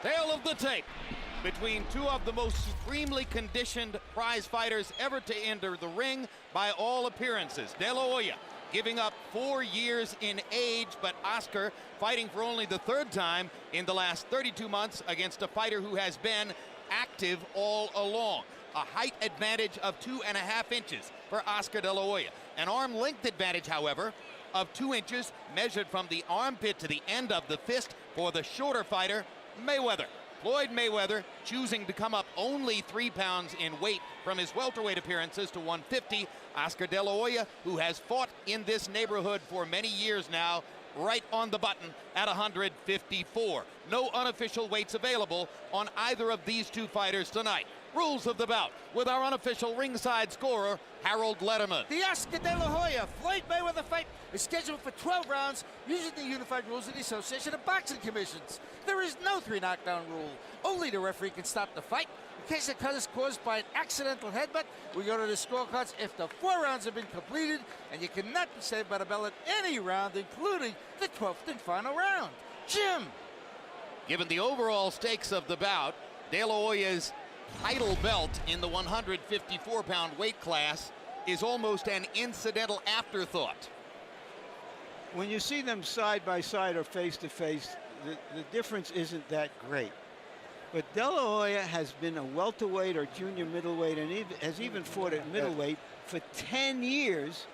Tale of the tape between two of the most supremely conditioned prize fighters ever to enter the ring by all appearances. De La Hoya giving up 4 years in age, but Oscar fighting for only the third time in the last 32 months against a fighter who has been active all along. A height advantage of 2.5 inches for Oscar De La Hoya. An arm length advantage, however, of 2 inches measured from the armpit to the end of the fist for the shorter fighter, Mayweather. Floyd Mayweather choosing to come up only 3 pounds in weight from his welterweight appearances to 150. Oscar De La Hoya, who has fought in this neighborhood for many years now, right on the button at 154. No unofficial weights available on either of these two fighters tonight. Rules of the bout with our unofficial ringside scorer, Harold Letterman. The Oscar De La Hoya Floyd Mayweather fight is scheduled for 12 rounds using the unified rules of the Association of Boxing Commissions. There is no 3 knockdown rule. Only the referee can stop the fight. In case the cut is caused by an accidental headbutt, we go to the scorecards if the 4 rounds have been completed, and you cannot be saved by the bell at any round, including the 12th and final round. Jim. Given the overall stakes of the bout, De La Hoya's title belt in the 154-pound weight class is almost an incidental afterthought. When you see them side by side or face to face, the difference isn't that great. But De La Hoya has been a welterweight or junior middleweight and has even fought at middleweight for 10 years.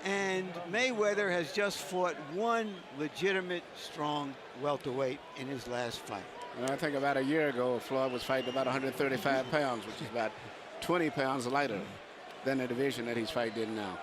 And Mayweather has just fought one legitimate, strong welterweight in his last fight. And I think about a year ago, Floyd was fighting about 135 pounds, which is about 20 pounds lighter than the division that he's fighting in now.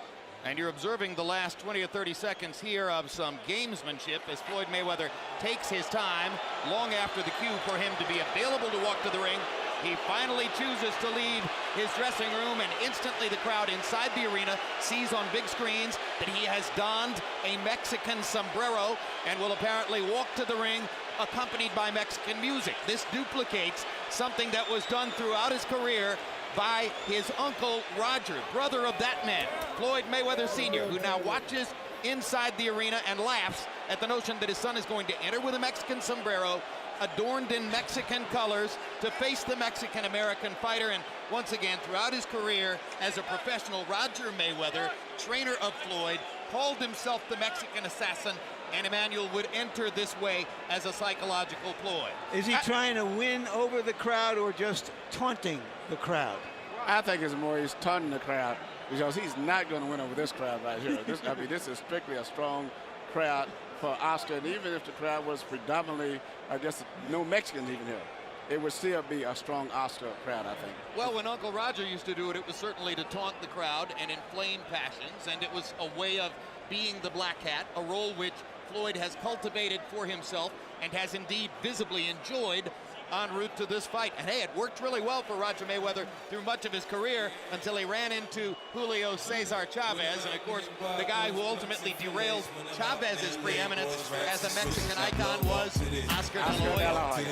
And you're observing the last 20 or 30 seconds here of some gamesmanship as Floyd Mayweather takes his time long after the cue for him to be available to walk to the ring. He finally chooses to leave his dressing room, and instantly the crowd inside the arena sees on big screens that he has donned a Mexican sombrero and will apparently walk to the ring accompanied by Mexican music. This duplicates something that was done throughout his career by his uncle Roger, brother of that man, Floyd Mayweather Sr., who now watches inside the arena and laughs at the notion that his son is going to enter with a Mexican sombrero adorned in Mexican colors to face the Mexican-American fighter. And once again, throughout his career as a professional, Roger Mayweather, trainer of Floyd, called himself the Mexican assassin, and Emmanuel would enter this way as a psychological ploy. Is he trying to win over the crowd or just taunting the crowd? I think it's more he's taunting the crowd because he's not going to win over this crowd right here. This is strictly a strong crowd for Oscar, and even if the crowd was predominantly, I guess, no Mexicans even here, it would still be a strong Oscar crowd, I think. Well, when Uncle Roger used to do it, it was certainly to taunt the crowd and inflame passions, and it was a way of being the black hat, a role which Floyd has cultivated for himself and has indeed visibly enjoyed en route to this fight. And hey, it worked really well for Roger Mayweather through much of his career until he ran into Julio Cesar Chavez, and of course the guy who ultimately derailed Chavez's preeminence as a Mexican icon was Oscar De La Hoya.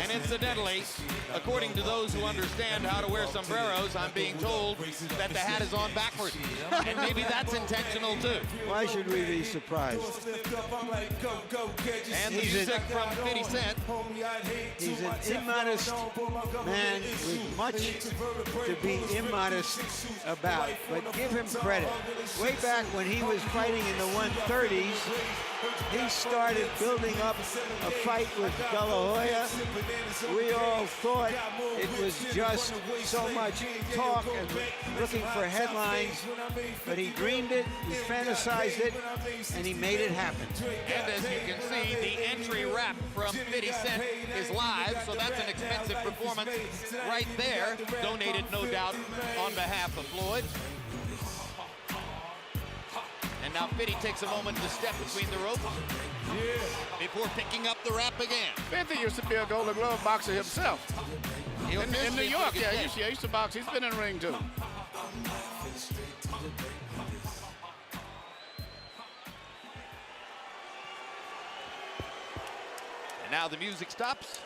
And incidentally, according to those who understand how to wear sombreros, I'm being told that the hat is on backwards. And maybe that's intentional too. Why should we be surprised? And the music from 50 Cent. He's an immodest man with much to be immodest about, but give him credit. Way back when he was fighting in the 130s, he started building up a fight with De La Hoya. We all thought it was just so much talk and looking for headlines, but he dreamed it, he fantasized it, and he made it happen. And as you can see, the entry rap from 50 Cent is live, so that's an expensive performance right there, donated no doubt on behalf of Floyd. And now 50 takes a moment to step between the ropes before picking up the rap again. 50 used to be a Golden Glove boxer himself. In New York, yeah, he used to box. He's been in the ring too. And now the music stops,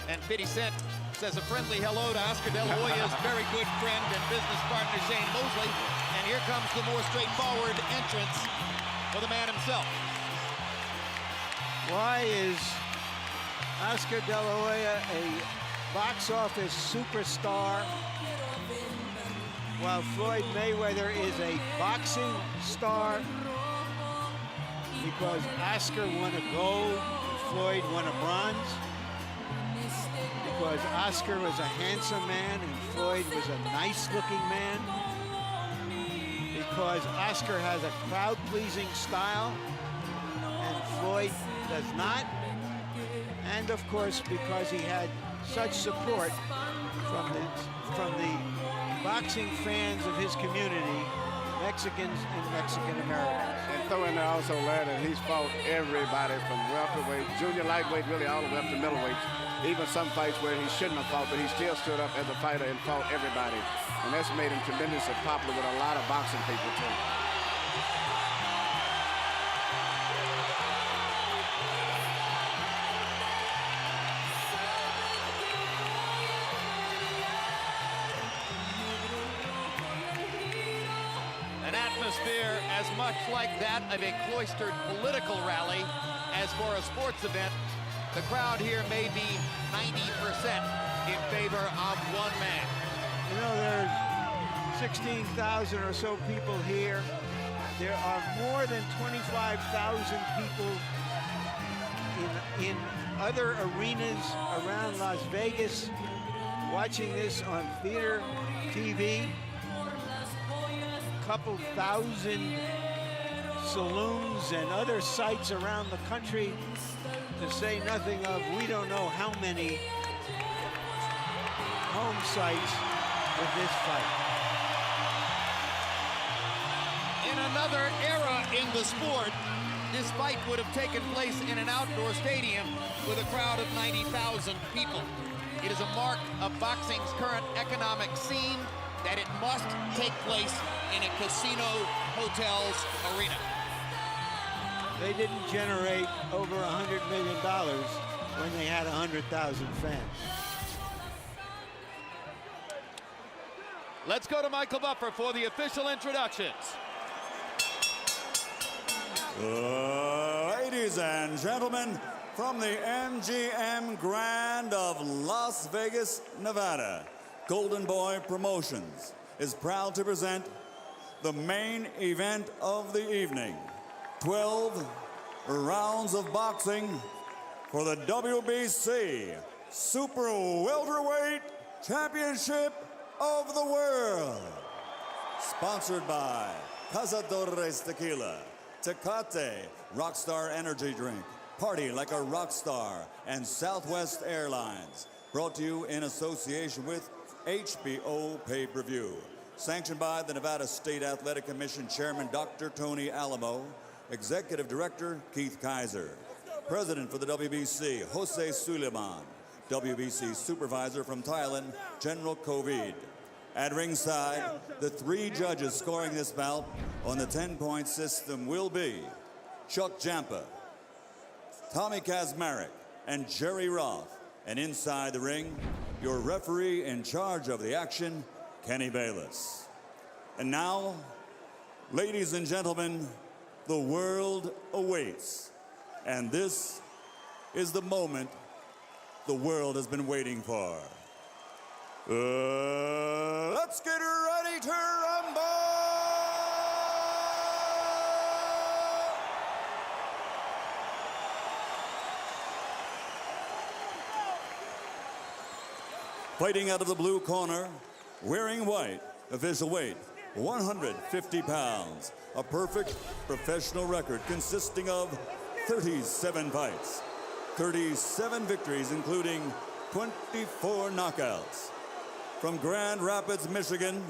and 50 Cent says a friendly hello to Oscar De La Hoya's very good friend and business partner Shane Mosley. And here comes the more straightforward entrance for the man himself. Why is Oscar De La Hoya a box office superstar while Floyd Mayweather is a boxing star? Because Oscar won a gold and Floyd won a bronze? Because Oscar was a handsome man and Floyd was a nice-looking man? Because Oscar has a crowd-pleasing style and Floyd does not? And of course, because he had such support from the boxing fans of his community, Mexicans and Mexican Americans. And throw in there also, Larry, that he's fought everybody from welterweight, junior lightweight, really all the way up to middleweight. Even some fights where he shouldn't have fought, but he still stood up as a fighter and fought everybody. And that's made him tremendously popular with a lot of boxing people, too. An atmosphere as much like that of a cloistered political rally as for a sports event. The crowd here may be 90% in favor of one man. You know, there's 16,000 or so people here. There are more than 25,000 people in other arenas around Las Vegas watching this on theater TV. Couple thousand saloons and other sites around the country, to say nothing of we don't know how many home sites with this fight. In another era in the sport, this fight would have taken place in an outdoor stadium with a crowd of 90,000 people. It is a mark of boxing's current economic scene that it must take place in a casino hotel's arena. They didn't generate over $100 million when they had 100,000 fans. Let's go to Michael Buffer for the official introductions. Ladies and gentlemen, from the MGM Grand of Las Vegas, Nevada, Golden Boy Promotions is proud to present the main event of the evening. 12 rounds of boxing for the WBC Super Welterweight Championship of the World. Sponsored by Cazadores Tequila, Tecate Rockstar Energy Drink, Party Like a Rockstar, and Southwest Airlines. Brought to you in association with HBO Pay-Per-View. Sanctioned by the Nevada State Athletic Commission Chairman Dr. Tony Alamo, Executive Director Keith Kaiser, President for the WBC Jose Suleiman, WBC Supervisor from Thailand General Kovid. At ringside, the 3 judges scoring this bout on the 10-point system will be Chuck Jampa, Tommy Kazmarek, and Jerry Roth. And inside the ring, your referee in charge of the action, Kenny Bayless. And now, ladies and gentlemen, the world awaits. And this is the moment the world has been waiting for. Let's get ready to rumble! Fighting out of the blue corner, wearing white, official weight, 150 pounds. A perfect professional record consisting of 37 fights, 37 victories, including 24 knockouts. From Grand Rapids, Michigan,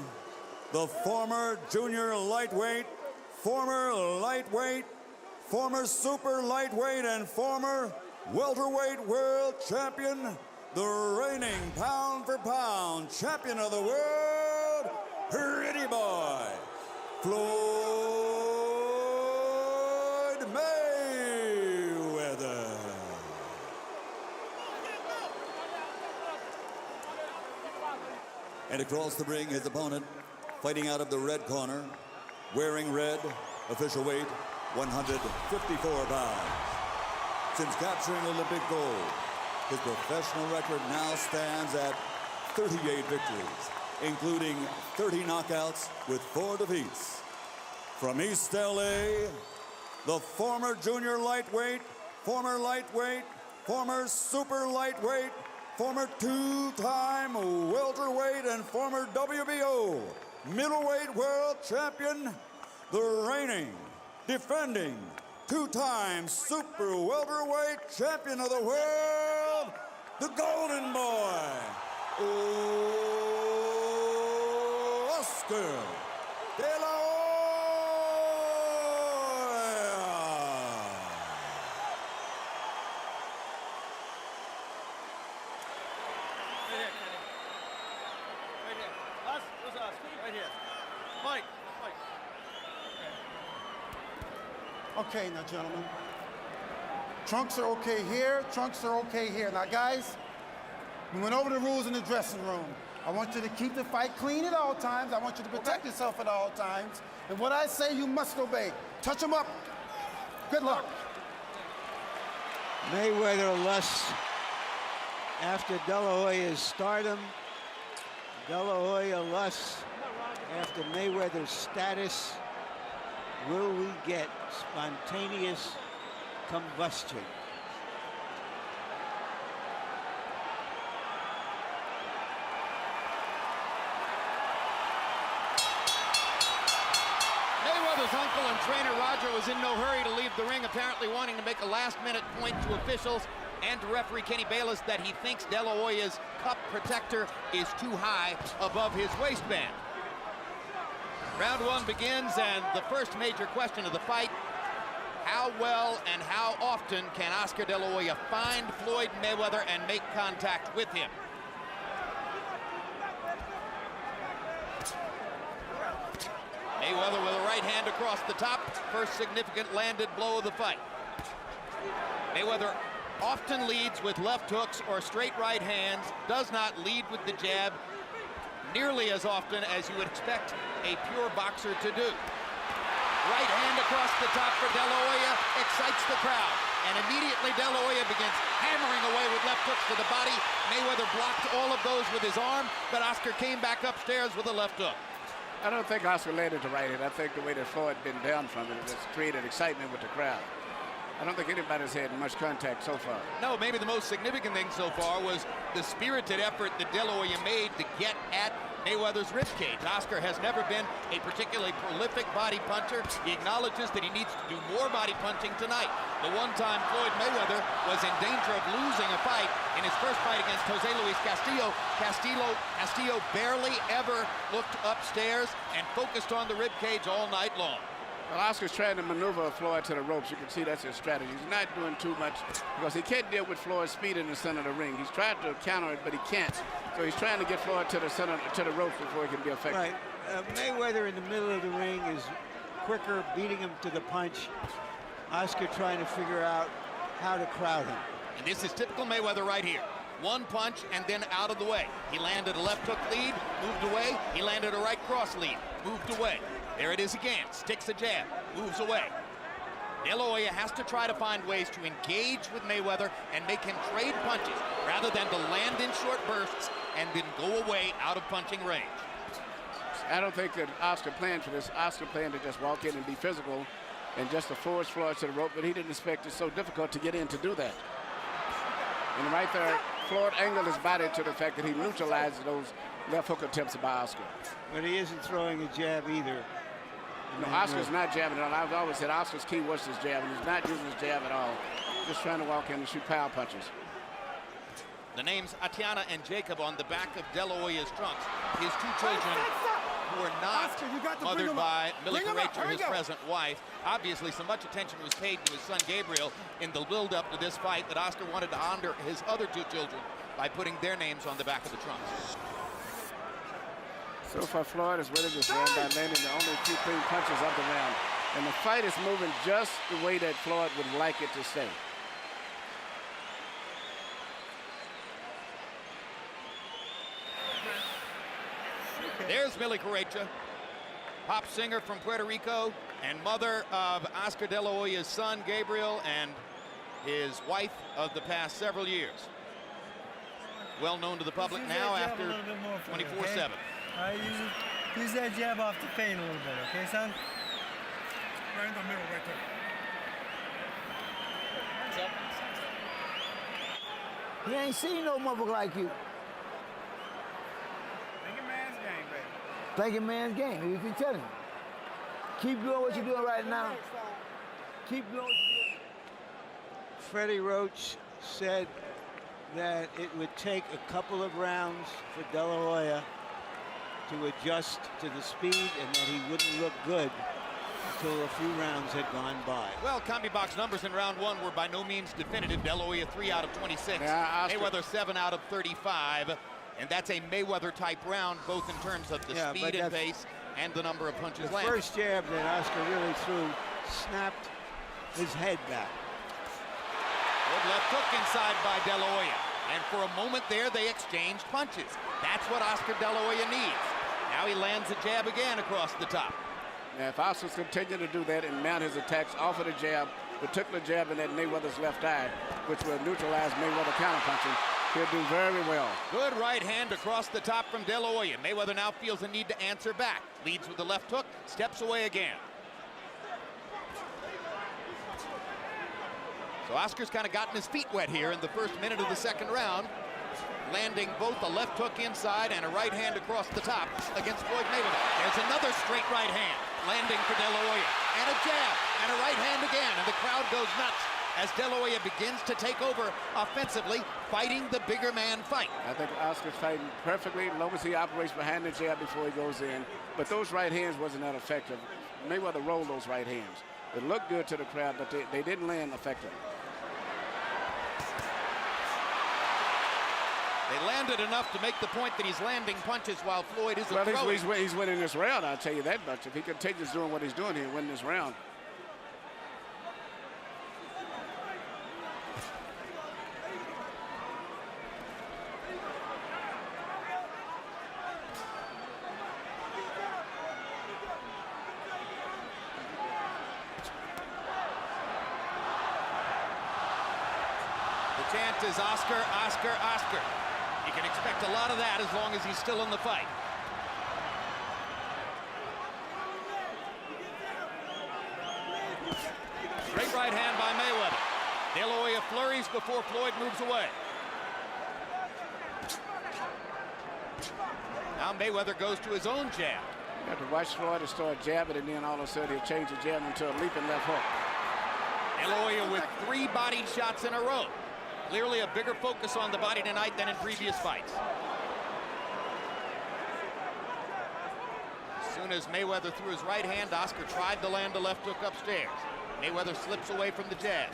the former junior lightweight, former lightweight, former super lightweight, and former welterweight world champion, the reigning pound-for-pound champion of the world, Pretty Boy, Floyd Mayweather. And across the ring, his opponent, fighting out of the red corner, wearing red, official weight, 154 pounds. since capturing Olympic gold. His professional record now stands at 38 victories, including 30 knockouts with 4 defeats. From East LA, the former junior lightweight, former lightweight, former super lightweight, former 2-time welterweight, and former WBO middleweight world champion, the reigning, defending, 2-time super welterweight champion of the world, the Golden Boy, Oscar De La Hoya. Okay, now, gentlemen. Trunks are okay here, trunks are okay here. Now, guys, we went over the rules in the dressing room. I want you to keep the fight clean at all times. I want you to protect yourself at all times. And what I say, you must obey. Touch them up. Good luck. Mayweather lusts after De La Hoya's stardom. De La Hoya lusts after Mayweather's status. Will we get spontaneous combustion? Mayweather's uncle and trainer Roger was in no hurry to leave the ring, apparently wanting to make a last-minute point to officials and to referee Kenny Bayless that he thinks De La Hoya's cup protector is too high above his waistband. Round 1 begins, and the first major question of the fight: how well and how often can Oscar De La Hoya find Floyd Mayweather and make contact with him? Mayweather with a right hand across the top, first significant landed blow of the fight. Mayweather often leads with left hooks or straight right hands, does not lead with the jab nearly as often as you would expect a pure boxer to do. Right hand across the top for De La Hoya excites the crowd, and immediately De La Hoya begins hammering away with left hooks to the body. Mayweather blocked all of those with his arm, but Oscar came back upstairs with a left hook. I don't think Oscar landed the right hand. I think the way that Floyd been down from it has created excitement with the crowd. I don't think anybody's had much contact so far. No, maybe the most significant thing so far was the spirited effort that De La Hoya made to get at Mayweather's ribcage. Oscar has never been a particularly prolific body puncher. He acknowledges that he needs to do more body punching tonight. The one time Floyd Mayweather was in danger of losing a fight in his first fight against Jose Luis Castillo. Castillo barely ever looked upstairs and focused on the ribcage all night long. Well, Oscar's trying to maneuver Floyd to the ropes. You can see that's his strategy. He's not doing too much because he can't deal with Floyd's speed in the center of the ring. He's tried to counter it, but he can't. So he's trying to get Floyd to the center, to the ropes before he can be effective. Right. Mayweather in the middle of the ring is quicker, beating him to the punch. Oscar trying to figure out how to crowd him. And this is typical Mayweather right here. One punch and then out of the way. He landed a left hook lead, moved away. He landed a right cross lead, moved away. There it is again, sticks a jab, moves away. De La Hoya has to try to find ways to engage with Mayweather and make him trade punches rather than to land in short bursts and then go away out of punching range. I don't think that Oscar planned for this. Oscar planned to just walk in and be physical and just to force Floyd to the rope, but he didn't expect it so difficult to get in to do that. And right there, Floyd angled his body to the fact that he neutralized those left hook attempts by Oscar. But he isn't throwing a jab either. No, Oscar's not jabbing at all. I've always said Oscar's key was his jab, and he's not using his jab at all. Just trying to walk in and shoot power punches. The names Atiana and Jacob on the back of De La Hoya's trunks. His two children who are not mothered by Millie Carrecha, his present wife. Obviously, so much attention was paid to his son Gabriel in the build-up to this fight that Oscar wanted to honor his other two children by putting their names on the back of the trunks. So far, Floyd has really just ran by landing the only few clean punches of the round. And the fight is moving just the way that Floyd would like it to stay. There's Millie Carrecha, pop singer from Puerto Rico and mother of Oscar De La Hoya's son, Gabriel, and his wife of the past several years. Well known to the public now after 24/7. Use that jab off the feint a little bit, okay, son? Right in the middle, right there. He ain't seen no motherfucker like you. Thinking man's game, baby. Thinking man's game. You can tell him. Keep doing what you're doing right now. Keep doing what you're doing. Freddie Roach said that it would take a couple of rounds for De La Hoya to adjust to the speed and that he wouldn't look good until a few rounds had gone by. Well, CombiBox numbers in round one were by no means definitive. De La Hoya 3 out of 26. Yeah, Mayweather 7 out of 35. And that's a Mayweather-type round, both in terms of the speed and pace and the number of punches the landed. first jab that Oscar really threw snapped his head back. Good left hook inside by De La Hoya. And for a moment there, they exchanged punches. That's what Oscar De La Hoya needs. Now he lands a jab again across the top. Now, if Oscar's continue to do that and mount his attacks off of the jab, particular jab in that Mayweather's left eye, which will neutralize Mayweather counterpunching, he'll do very well. Good right hand across the top from De La Hoya. Mayweather now feels a need to answer back. Leads with the left hook, steps away again. So Oscar's kind of gotten his feet wet here in the first minute of the second round, landing both a left hook inside and a right hand across the top against Floyd Mayweather. There's another straight right hand landing for De La Hoya, and a jab and a right hand again, and the crowd goes nuts as De La Hoya begins to take over offensively, fighting the bigger man fight. I think Oscar's fighting perfectly as long as he operates behind the jab before he goes in. But those right hands wasn't that effective. Mayweather rolled those right hands. It looked good to the crowd, but they didn't land effectively. They landed enough to make the point that he's landing punches while Floyd isn't throwing. He's winning this round, I'll tell you that much. If he continues doing what he's doing, he'll win this round. The chant is Oscar, Oscar, Oscar. You can expect a lot of that as long as he's still in the fight. Straight right hand by Mayweather. De La Hoya flurries before Floyd moves away. Now Mayweather goes to his own jab. You have to watch Floyd to start jabbing, and then all of a sudden he'll change the jab into a leaping left hook. De La Hoya with 3 bodied shots in a row. Clearly a bigger focus on the body tonight than in previous fights. As soon as Mayweather threw his right hand, Oscar tried to land a left hook upstairs. Mayweather slips away from the jab.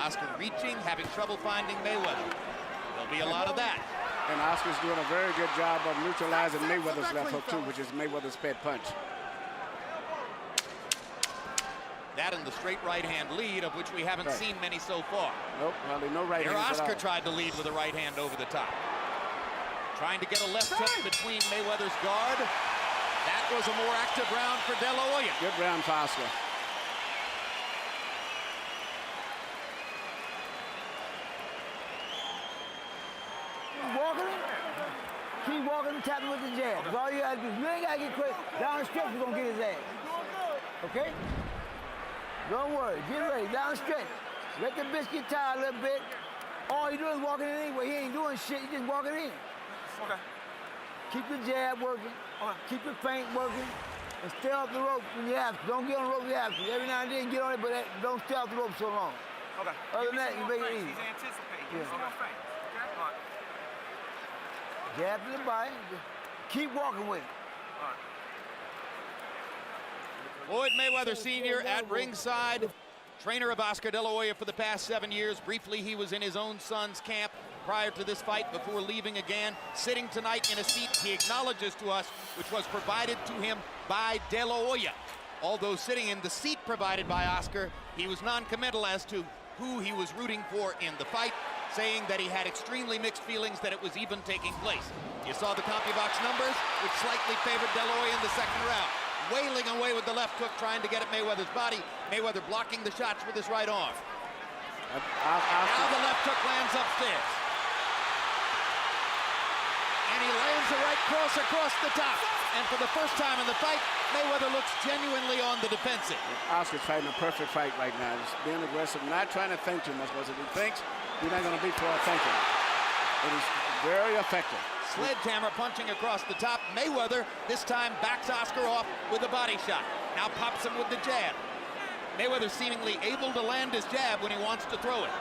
Oscar reaching, having trouble finding Mayweather. There'll be a lot of that. And Oscar's doing a very good job of neutralizing Mayweather's left hook, too, which is Mayweather's pet punch. That and the straight right hand lead, of which we haven't seen many so far. Nope, hardly no right Here hands at Oscar all. tried to lead with a right hand over the top. Trying to get a left hook between Mayweather's guard. That was a more active round for De La Hoya. Good round for Oscar. Keep walking and tapping with the jab. That's all you gotta do. You ain't gotta get quick. Down the stretch, you're gonna get his ass. Okay? Don't worry. Get ready. Down the stretch. Let the biscuit tie a little bit. All you doing is walking in anyway. He ain't doing shit. He just walking in. Okay. Keep the jab working. Keep the feint working. And stay off the rope when you have to. Don't get on the rope when you have to. Every now and then get on it, but don't stay off the rope so long. Okay. Other than that, you make it easy. He's anticipating. Yeah. Some more feint. Okay? All right. Jab to the body. Keep walking with it. All right. Floyd Mayweather Sr. at ringside. Trainer of Oscar De La Hoya for the past 7 years. Briefly, he was in his own son's camp prior to this fight before leaving again. Sitting tonight in a seat he acknowledges to us, which was provided to him by De La Hoya. Although sitting in the seat provided by Oscar, he was non-committal as to who he was rooting for in the fight, saying that he had extremely mixed feelings that it was even taking place. You saw the CompuBox numbers, which slightly favored De La Hoya in the second round. wailing away with the left hook, trying to get at Mayweather's body. Mayweather blocking the shots with his right arm. Now the left hook lands upstairs. And he lands a right cross across the top. And for the first time in the fight, Mayweather looks genuinely on the defensive. Oscar's fighting a perfect fight right now. Just being aggressive, not trying to think too much, because if he thinks, you're not going to beat Floyd thinking. It is very effective. Sledgehammer punching across the top. Mayweather this time backs Oscar off with a body shot. Now pops him with the jab. Mayweather seemingly able to land his jab when he wants to throw it.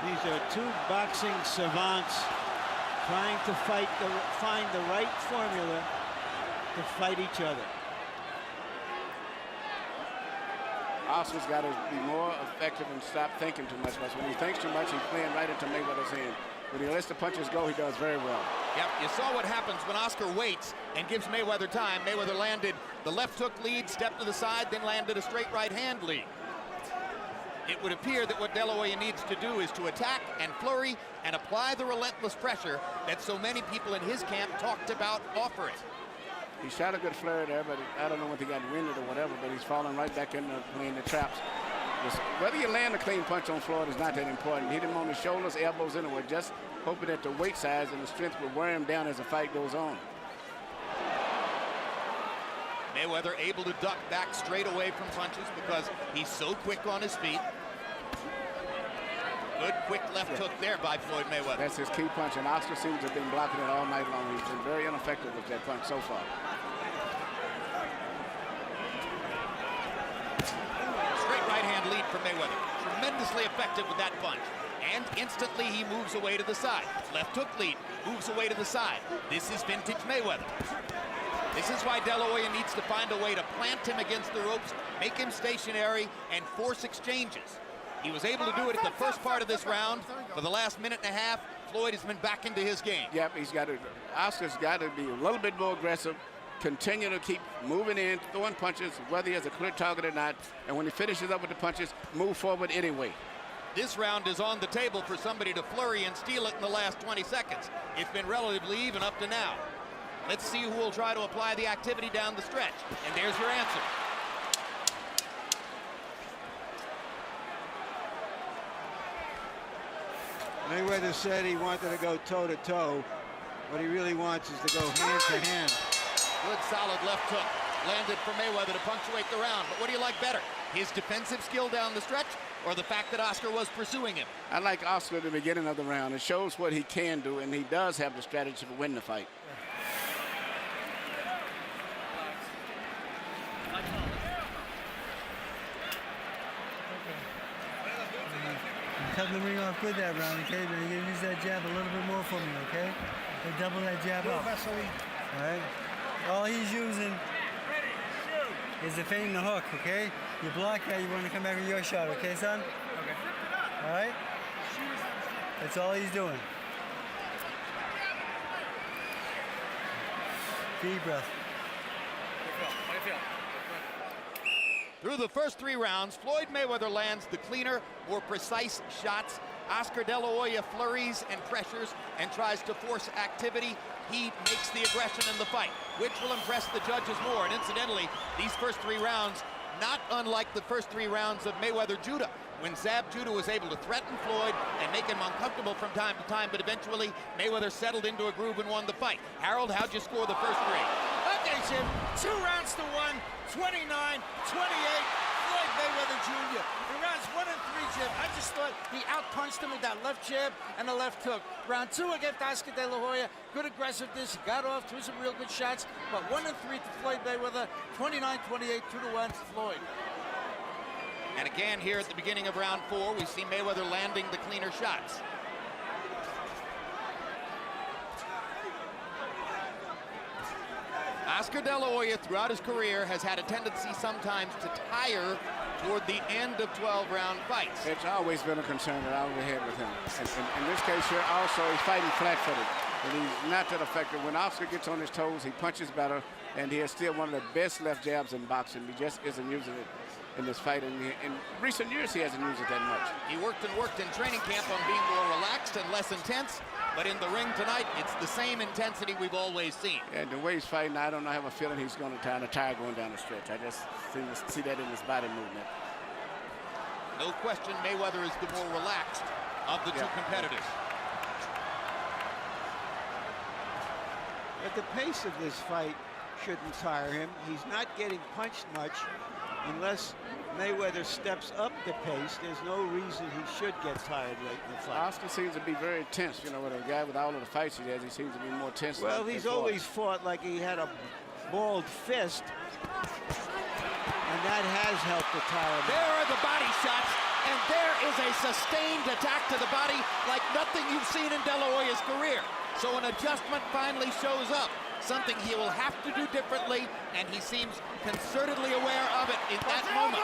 These are two boxing savants trying to find the right formula to fight each other. Oscar's got to be more effective and stop thinking too much, because when he thinks too much, he's playing right into Mayweather's hand. When he lets the punches go, he does very well. Yep, you saw what happens when Oscar waits and gives Mayweather time. Mayweather landed the left hook lead, stepped to the side, then landed a straight right hand lead. It would appear that what De La Hoya needs to do is to attack and flurry and apply the relentless pressure that so many people in his camp talked about offering. He shot a good flurry there, but I don't know if he got winded or whatever, but he's falling right back into playing the traps. Whether you land a clean punch on Floyd is not that important. Hit him on the shoulders, elbows, anywhere, just hoping that the weight size and the strength will wear him down as the fight goes on. Mayweather able to duck back straight away from punches because he's so quick on his feet. Good quick left hook there by Floyd Mayweather. That's his key punch, and Oscar seems to have been blocking it all night long. He's been very ineffective with that punch so far. Straight right hand lead for Mayweather. Tremendously effective with that punch. And instantly he moves away to the side. Left hook lead, moves away to the side. This is vintage Mayweather. This is why De La Hoya needs to find a way to plant him against the ropes, make him stationary, and force exchanges. He was able to do it at the first part of this round. For the last minute and a half, Floyd has been back into his game. Yep, Oscar's got to be a little bit more aggressive, continue to keep moving in, throwing punches, whether he has a clear target or not, and when he finishes up with the punches, move forward anyway. This round is on the table for somebody to flurry and steal it in the last 20 seconds. It's been relatively even up to now. Let's see who will try to apply the activity down the stretch. And there's your answer. Mayweather said he wanted to go toe-to-toe. What he really wants is to go hand-to-hand. Good solid left hook. Landed for Mayweather to punctuate the round. But what do you like better? His defensive skill down the stretch or the fact that Oscar was pursuing him? I like Oscar at the beginning of the round. It shows what he can do, and he does have the strategy to win the fight. Cut the ring off good that round, okay? But you're gonna use that jab a little bit more for me, okay? So double that jab up. All right? All he's using is the feint and the hook, okay? You block that, you want to come back with your shot, okay, son? Okay. All right? That's all he's doing. Deep breath. How do you feel? Through the first 3 rounds, Floyd Mayweather lands the cleaner, more precise shots. Oscar De La Hoya flurries and pressures and tries to force activity. He makes the aggression in the fight, which will impress the judges more. And incidentally, these first 3 rounds, not unlike the first 3 rounds of Mayweather-Judah, when Zab Judah was able to threaten Floyd and make him uncomfortable from time to time, but eventually Mayweather settled into a groove and won the fight. Harold, how'd you score the first 3? Okay, Jim, 2 rounds to 1, 29-28, Floyd Mayweather Jr. In rounds 1 and 3, Jim, I just thought he outpunched him with that left jab and the left hook. Round 2 against Oscar De La Hoya, good aggressiveness, he got off, threw some real good shots, but 1 and 3 to Floyd Mayweather, 29-28, 2-1 to Floyd. And again here at the beginning of round 4, we see Mayweather landing the cleaner shots. Oscar De La Hoya throughout his career has had a tendency sometimes to tire toward the end of 12-round fights. It's always been a concern that I would have with him. In this case here also, he's fighting flat-footed, and he's not that effective. When Oscar gets on his toes, he punches better, and he has still one of the best left jabs in boxing. He just isn't using it in this fight. And in recent years, he hasn't used it that much. He worked in training camp on being more relaxed and less intense, but in the ring tonight, it's the same intensity we've always seen. And the way he's fighting, I have a feeling he's going to kind of tire going down the stretch. I just see that in his body movement. No question, Mayweather is the more relaxed of the two competitors. But the pace of this fight shouldn't tire him. He's not getting punched much unless Mayweather steps up the pace. There's no reason he should get tired late in the fight. Oscar seems to be very tense. You know, with a guy with all of the fights he has, he seems to be more tense. Well, he's always fought like he had a balled fist, and that has helped to tire him. There are the body shots, and there is a sustained attack to the body like nothing you've seen in De La Hoya's career. So an adjustment finally shows up, something he will have to do differently, and he seems concertedly aware of it in that moment.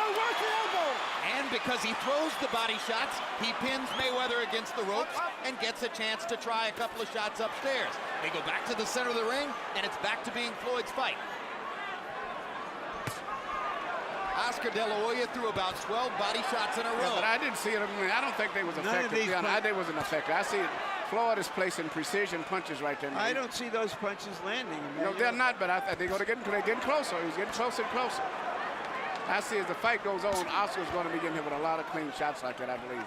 And because he throws the body shots, he pins Mayweather against the ropes and gets a chance to try a couple of shots upstairs. They go back to the center of the ring, and it's back to being Floyd's fight. Oscar De La Hoya threw about 12 body shots in a row. But I didn't see it. I mean, I don't think they was effective. They wasn't effective. I see it. Floyd is placing precision punches right there. I don't see those punches landing. No, they're not, but they're getting closer. He's getting closer and closer. I see as the fight goes on, Oscar's going to be getting hit with a lot of clean shots like that, I believe.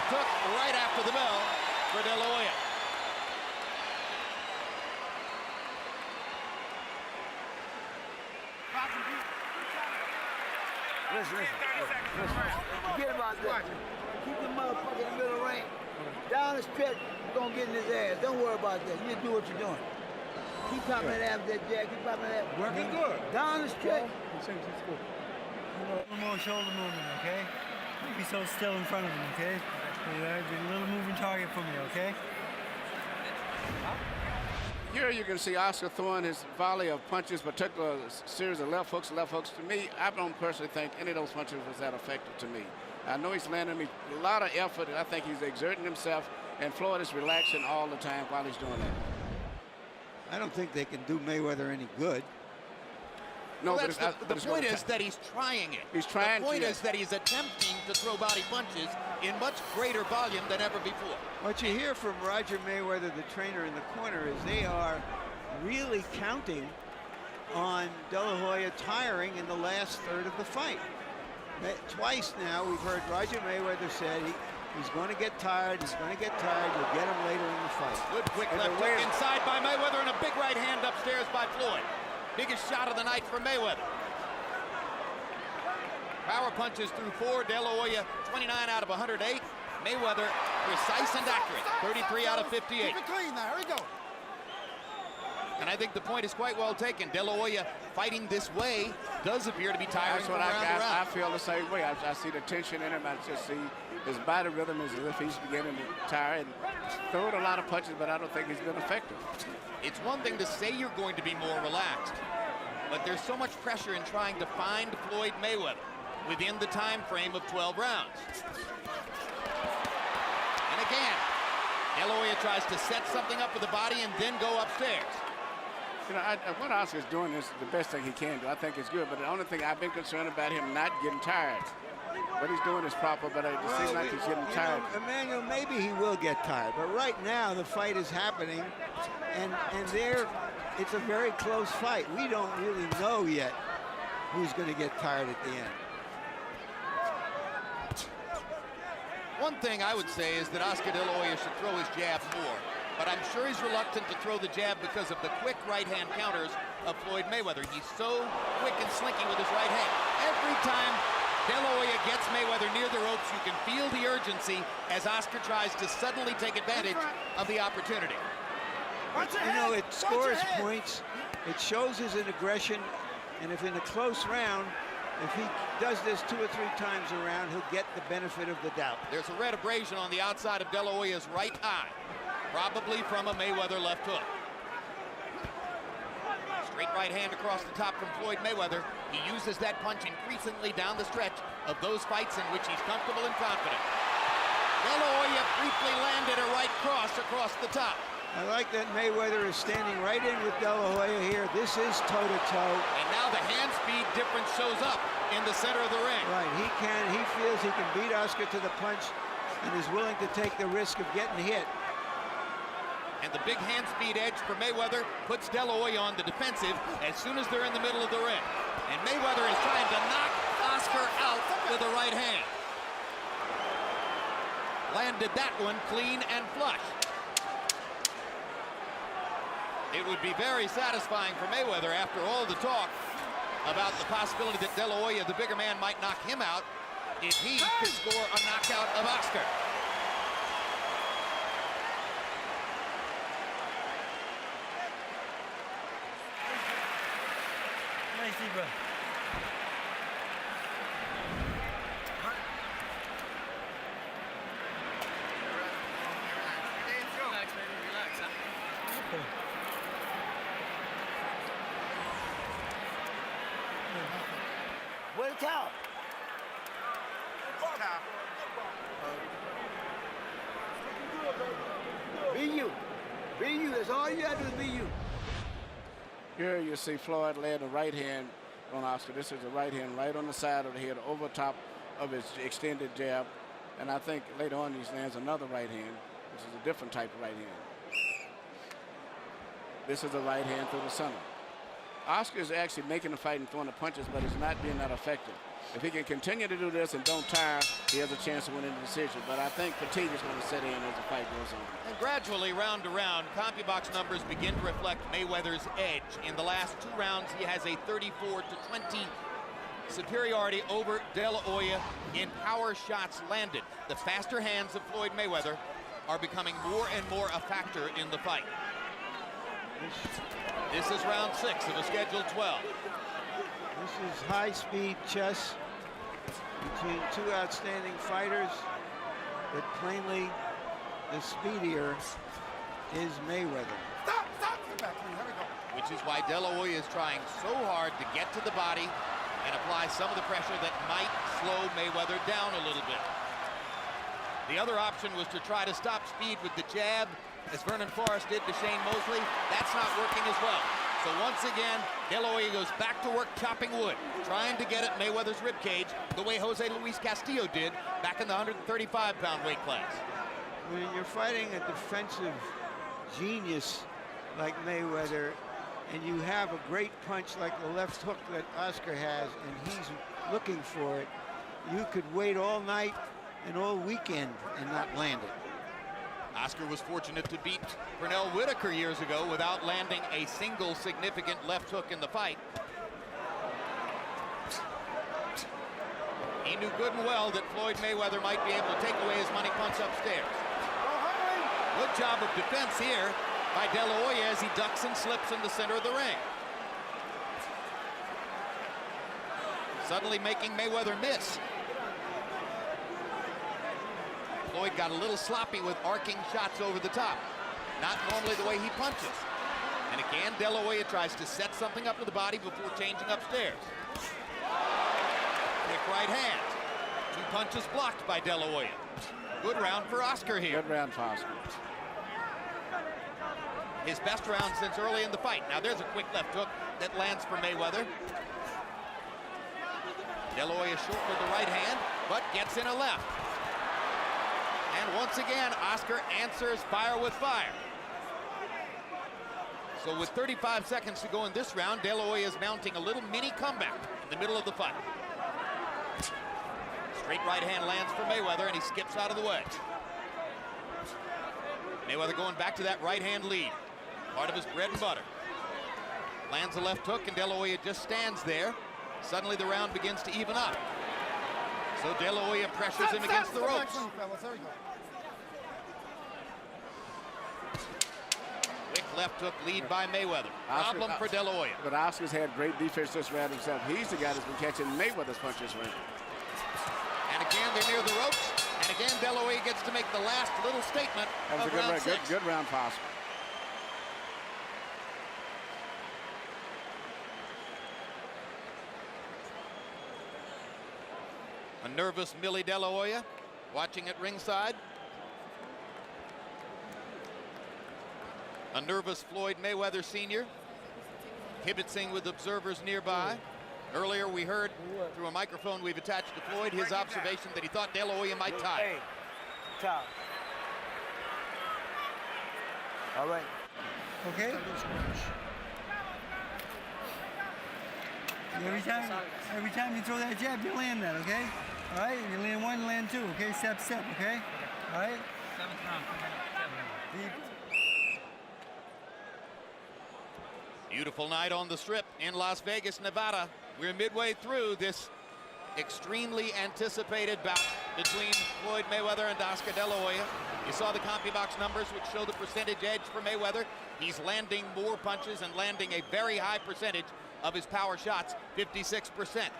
Hook right after the bell for De La Hoya. Listen. Forget about that. Keep the motherfucker in the middle ring. Down the stretch, you're going to get in his ass. Don't worry about that. You just do what you're doing. Keep popping that ass, that jab. Keep popping that. Working good. Down the stretch. A little more shoulder movement, okay? Don't be so still in front of him, okay? Be a little moving target for me, okay? Here you can see Oscar throwing his volley of punches, particular series of left hooks. To me, I don't personally think any of those punches was that effective to me. I know he's landing me a lot of effort. I think he's exerting himself, and Floyd is relaxing all the time while he's doing that. I don't think they can do Mayweather any good. No, well, but the point is that he's trying it. He's trying. The point is that he's attempting to throw body punches in much greater volume than ever before. What you hear from Roger Mayweather, the trainer in the corner, is they are really counting on De La Hoya tiring in the last third of the fight. Twice now we've heard Roger Mayweather said he's going to get tired, he's going to get tired, you'll get him later in the fight. Good quick left hook inside by Mayweather and a big right hand upstairs by Floyd. Biggest shot of the night for Mayweather. Power punches through 4. De La Hoya 29 out of 108. Mayweather precise and accurate. 33 out of 58. Keep it clean now. Here we go. And I think the point is quite well taken. De La Hoya fighting this way does appear to be tiring. That's what I feel the same way. I see the tension in him. I just see his body rhythm as if he's beginning to tire and throwing a lot of punches, but I don't think he's been effective. It's one thing to say you're going to be more relaxed, but there's so much pressure in trying to find Floyd Mayweather within the time frame of 12 rounds. And again, De La Hoya tries to set something up with the body and then go upstairs. You know, what Oscar's doing is the best thing he can do. I think it's good, but the only thing I've been concerned about him not getting tired. What he's doing is proper, but it seems like he's getting tired. Emmanuel, maybe he will get tired, but right now the fight is happening, and it's a very close fight. We don't really know yet who's going to get tired at the end. One thing I would say is that Oscar De La Hoya should throw his jab more, but I'm sure he's reluctant to throw the jab because of the quick right-hand counters of Floyd Mayweather. He's so quick and slinky with his right hand. Every time De La Hoya gets Mayweather near the ropes, you can feel the urgency as Oscar tries to suddenly take advantage of the opportunity. You know, it scores points, it shows his aggression, and if in a close round, if he does this 2 or 3 times around, he'll get the benefit of the doubt. There's a red abrasion on the outside of De La Hoya's right eye, probably from a Mayweather left hook. Straight right hand across the top from Floyd Mayweather. He uses that punch increasingly down the stretch of those fights in which he's comfortable and confident. De La Hoya briefly landed a right cross across the top. I like that Mayweather is standing right in with De La Hoya here. This is toe-to-toe. And now the hand speed difference shows up in the center of the ring. Right, he feels he can beat Oscar to the punch and is willing to take the risk of getting hit. And the big hand speed edge for Mayweather puts De La Hoya on the defensive as soon as they're in the middle of the ring. And Mayweather is trying to knock Oscar out with a right hand. Landed that one clean and flush. It would be very satisfying for Mayweather after all the talk about the possibility that De La Hoya, the bigger man, might knock him out if he could score a knockout of Oscar. Nice, bro. Relax, baby, relax. Okay. Where the towel? Be you. Be you. That's all you got to do is be you. Here you see Floyd land a right hand on Oscar. This is a right hand right on the side of the head, over top of his extended jab. And I think later on he lands another right hand, which is a different type of right hand. This is a right hand through the center. Oscar is actually making the fight and throwing the punches, but it's not being that effective. If he can continue to do this and don't tire, he has a chance to win in the decision. But I think fatigue is going to set in as the fight goes on. And gradually, round to round, CompuBox numbers begin to reflect Mayweather's edge. In the last 2 rounds, he has a 34-20 superiority over De La Hoya in power shots landed. The faster hands of Floyd Mayweather are becoming more and more a factor in the fight. This is round 6 of a scheduled 12. This is high-speed chess between 2 outstanding fighters, but plainly the speedier is Mayweather. Stop! Get back, please. Here we go. Which is why De La Hoya is trying so hard to get to the body and apply some of the pressure that might slow Mayweather down a little bit. The other option was to try to stop speed with the jab, as Vernon Forrest did to Shane Mosley. That's not working as well. So once again, De La Hoya goes back to work chopping wood, trying to get at Mayweather's ribcage the way Jose Luis Castillo did back in the 135-pound weight class. When you're fighting a defensive genius like Mayweather, and you have a great punch like the left hook that Oscar has, and he's looking for it, you could wait all night and all weekend and not land it. Oscar was fortunate to beat Pernell Whitaker years ago without landing a single significant left hook in the fight. He knew good and well that Floyd Mayweather might be able to take away his money punch upstairs. Good job of defense here by De La Hoya as he ducks and slips in the center of the ring. Suddenly making Mayweather miss. Floyd got a little sloppy with arcing shots over the top. Not normally the way he punches. And again, De La Hoya tries to set something up with the body before changing upstairs. Kick right hand. 2 punches blocked by De La Hoya. Good round for Oscar here. Good round for Oscar. His best round since early in the fight. Now there's a quick left hook that lands for Mayweather. De La Hoya short with the right hand, but gets in a left. And once again, Oscar answers fire with fire. So with 35 seconds to go in this round, De La Hoya is mounting a little mini comeback in the middle of the fight. Straight right hand lands for Mayweather, and he skips out of the way. Mayweather going back to that right hand lead, part of his bread and butter. Lands a left hook, and De La Hoya just stands there. Suddenly the round begins to even up. So De La Hoya pressures him against the ropes. There we go. Quick left left hook lead by Mayweather. Problem for De La Hoya. But Oscar's had great defense this round himself. He's the guy that's been catching Mayweather's punches right. And again, they're near the ropes. And again, De La Hoya gets to make the last little statement That was of a round 6. good round for Oscar. A nervous Millie De La Hoya watching at ringside. A nervous Floyd Mayweather Sr. kibitzing with observers nearby. Earlier we heard through a microphone we've attached to Floyd his observation that he thought De La Hoya might tie. Hey, tie. All right. Okay? Every time you throw that jab, you land that, okay? All right? You land one, you land two, okay? Step, step, okay? All right? 7th round. Deep. Beautiful night on the Strip in Las Vegas, Nevada. We're midway through this extremely anticipated bout between Floyd Mayweather and Oscar De La Hoya. You saw the CompuBox numbers, which show the percentage edge for Mayweather. He's landing more punches and landing a very high percentage of his power shots, 56%.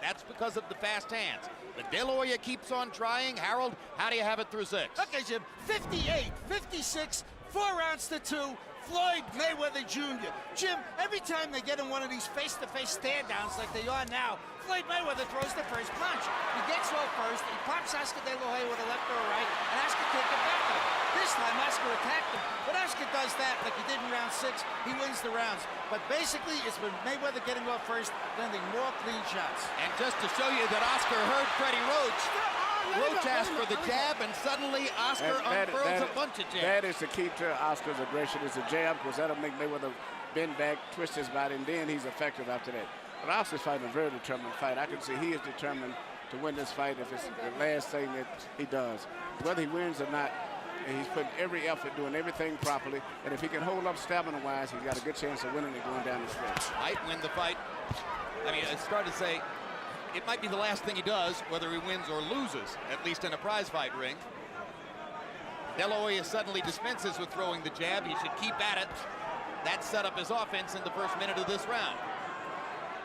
That's because of the fast hands. But De La Hoya keeps on trying. Harold, how do you have it through 6? Okay, Jim, 58, 56, 4 rounds to 2. Floyd Mayweather Jr. Jim, every time they get in one of these face-to-face stand-downs like they are now, Floyd Mayweather throws the first punch. He gets off first, he pops Oscar De La Hoya with a left or a right, and Oscar can't get back at him. This time, Oscar attacked him. When Oscar does that, like he did in round 6, he wins the rounds. But basically, it's been Mayweather getting off first, landing more clean shots. And just to show you that Oscar heard Freddie Roach, Roach asked for the jab, and suddenly Oscar unfurls a bunch of jabs. That is the key to Oscar's aggression, is the jab, because that'll make Mayweather bend back, twist his body, and then he's effective after that. But Oscar's fighting a very determined fight. I can see he is determined to win this fight if it's the last thing that he does. Whether he wins or not, he's putting every effort, doing everything properly, and if he can hold up stamina-wise, he's got a good chance of winning and going down the stretch. Might win the fight. I mean, it's hard to say. It might be the last thing he does, whether he wins or loses, at least in a prize fight ring. De La Hoya suddenly dispenses with throwing the jab. He should keep at it. That set up his offense in the first minute of this round.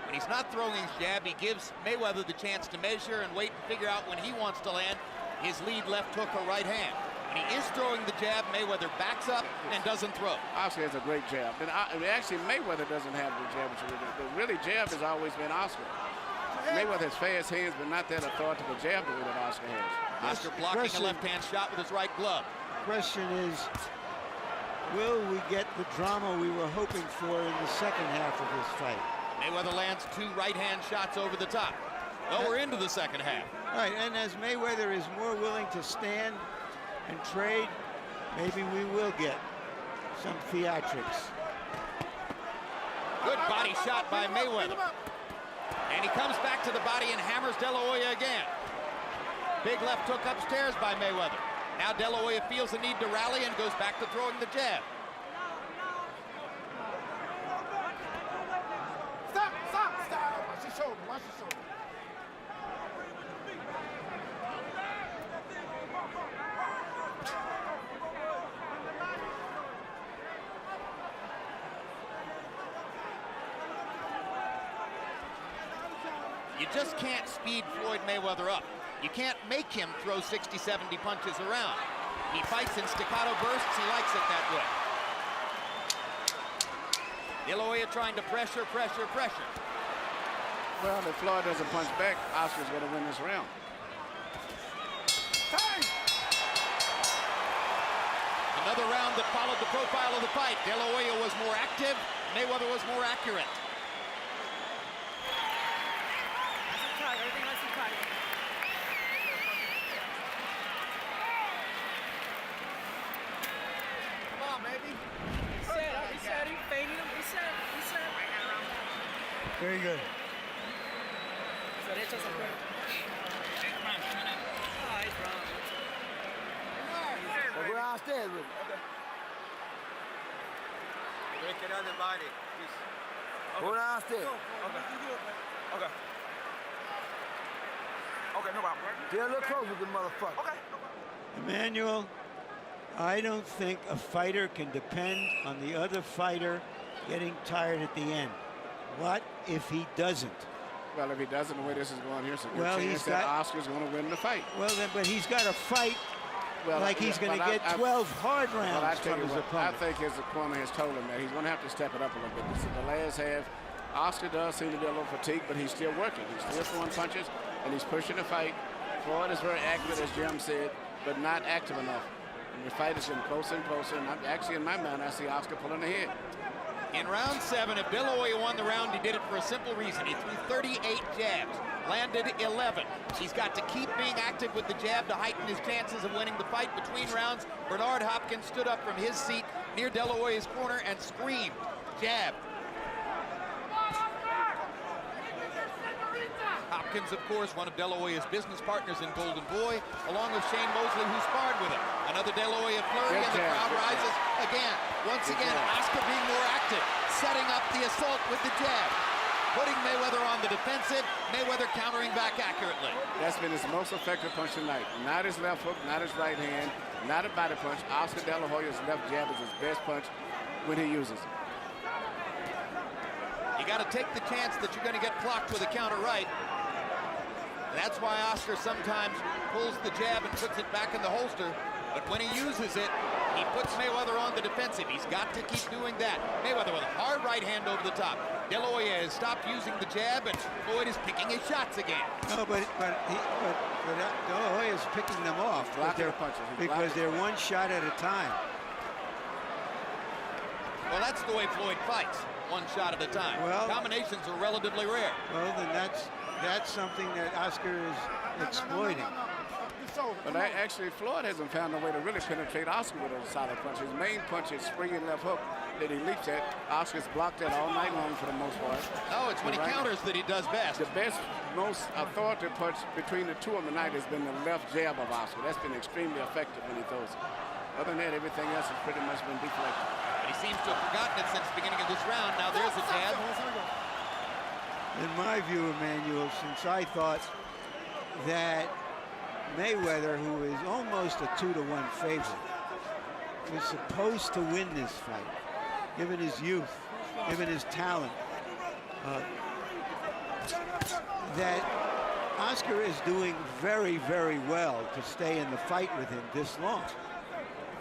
When he's not throwing his jab, he gives Mayweather the chance to measure and wait and figure out when he wants to land his lead left hook or right hand. When he is throwing the jab, Mayweather backs up and doesn't throw. Oscar has a great jab. And actually, Mayweather doesn't have the jab, but really, jab has always been Oscar. Mayweather has fast hands, but not that authoritative jab the way that Oscar has. Oscar blocking a left-hand shot with his right glove. Question is, will we get the drama we were hoping for in the second half of this fight? Mayweather lands 2 right-hand shots over the top. Well, we're into the second half. All right, and as Mayweather is more willing to stand and trade, maybe we will get some theatrics. Good body shot by Mayweather. And he comes back to the body and hammers De La Hoya again. Big left hook upstairs by Mayweather. Now De La Hoya feels the need to rally and goes back to throwing the jab. Stop! Watch your shoulder, watch your shoulder. You just can't speed Floyd Mayweather up. You can't make him throw 60, 70 punches around. He fights in staccato bursts. He likes it that way. De La Hoya trying to pressure. Well, if Floyd doesn't punch back, Oscar's going to win this round. Another round that followed the profile of the fight. De La Hoya was more active. Mayweather was more accurate. Everything nice and tight. Come on, baby. Reset him, fading him, reset. Very good. So they just okay. So go downstairs with it. Break it on the body. Go downstairs. Okay, no problem. Get a little closer with the motherfucker. Emmanuel, I don't think a fighter can depend on the other fighter getting tired at the end. What if he doesn't? Well, if he doesn't, the way this is going, here's a good Well, chance that Oscar's going to win the fight. Well, then, but he's got to fight like he's going to get 12 hard rounds from his opponent. I think his corner has told him that he's going to have to step it up a little bit. This is the last half. Oscar does seem to be a little fatigued, but he's still working. He's still throwing punches, and he's pushing the fight. Floyd is very accurate, as Jim said, but not active enough. And the fight is getting closer and closer, and actually, in my mind, I see Oscar pulling ahead. In round 7, if De La Hoya won the round, he did it for a simple reason. He threw 38 jabs, landed 11. He's got to keep being active with the jab to heighten his chances of winning the fight. Between rounds, Bernard Hopkins stood up from his seat near De La Hoya's corner and screamed, jab. Hopkins, of course, one of De La Hoya's business partners in Golden Boy, along with Shane Mosley, who sparred with him. Another De La Hoya flurry, and the crowd rises again. Once again, Oscar being more active, setting up the assault with the jab, putting Mayweather on the defensive, Mayweather countering back accurately. That's been his most effective punch tonight. Not his left hook, not his right hand, not a body punch. Oscar De La Hoya's left jab is his best punch when he uses it. You got to take the chance that you're going to get clocked with a counter right. That's why Oscar sometimes pulls the jab and puts it back in the holster. But when he uses it, he puts Mayweather on the defensive. He's got to keep doing that. Mayweather with a hard right hand over the top. De La Hoya has stopped using the jab, and Floyd is picking his shots again. No, but De La Hoya is picking them off because they're one shot at a time. Well, that's the way Floyd fights, one shot at a time. Well, combinations are relatively rare. Well, then that's something that Oscar is exploiting. But actually, Floyd hasn't found a way to really penetrate Oscar with a solid punch. His main punch is springing left hook that he leaps at. Oscar's blocked that all night long for the most part. No, it's when he counters that he does best. The best, most authoritative punch between the two of them tonight has been the left jab of Oscar. That's been extremely effective when he throws it. Other than that, everything else has pretty much been deflected. He seems to have forgotten it since the beginning of this round. Now there's a jab. In my view, Emmanuel, since I thought that Mayweather, who is almost a 2-to-1 favorite, was supposed to win this fight, given his youth, given his talent, that Oscar is doing very, very well to stay in the fight with him this long.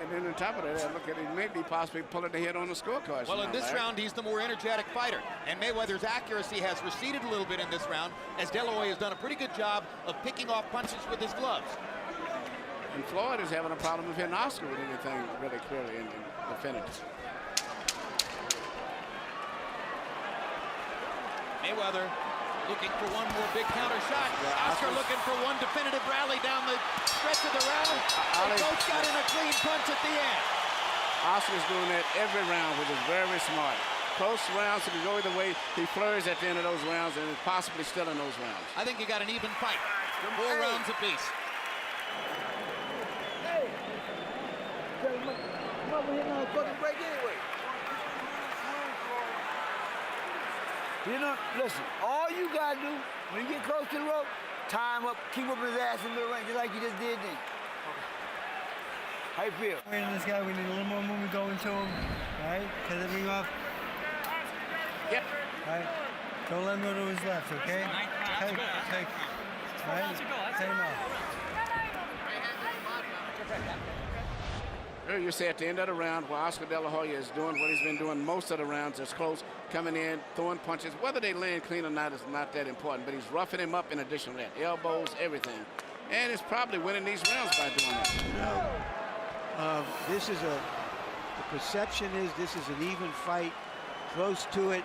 And then on top of that, look at it, maybe possibly pulling ahead on the scorecards. Well, in this round, he's the more energetic fighter. And Mayweather's accuracy has receded a little bit in this round, as De La Hoya has done a pretty good job of picking off punches with his gloves. And Floyd is having a problem with hitting Oscar with anything really clearly in the finish. Mayweather looking for one more big counter shot. Oscar looking for one definitive rally down the stretch of the round. They both got in a clean punch at the end. Oscar's doing that every round, which is very smart. Close rounds, if you go either way, he flurries at the end of those rounds and is possibly still in those rounds. I think you got an even fight. 4 rounds apiece. Hey! Mother hitting on a fucking break anyway. You know, listen, all you gotta do when you get close to the rope, time up, keep up his ass in the ring, just like you just did then. How you feel? Waiting this guy, we need a little more movement going to him, right? Cut the ring off. Yep. All right. Don't let him go to his left, okay? Take. All right? Take him off. You see at the end of the round where Oscar De La Hoya is doing what he's been doing most of the rounds. It's close, coming in, throwing punches. Whether they land clean or not is not that important, but he's roughing him up in addition to that. Elbows, everything. And he's probably winning these rounds by doing that. This is the perception is this is an even fight, close to it.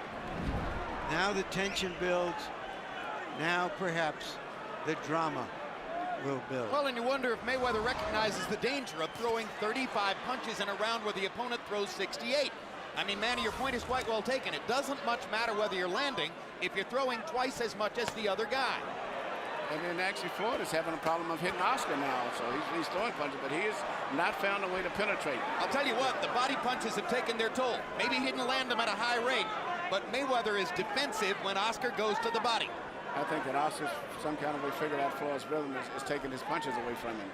Now the tension builds. Now perhaps the drama will build. Well, and you wonder if Mayweather recognizes the danger of throwing 35 punches in a round where the opponent throws 68. I mean, Manny, your point is quite well taken. It doesn't much matter whether you're landing if you're throwing twice as much as the other guy. And then actually Floyd is having a problem of hitting Oscar now. So he's throwing punches, but he has not found a way to penetrate. I'll tell you what, the body punches have taken their toll. Maybe he didn't land them at a high rate, but Mayweather is defensive when Oscar goes to the body. I think that Oscar's some kind of way figured out Floyd's rhythm is taking his punches away from him.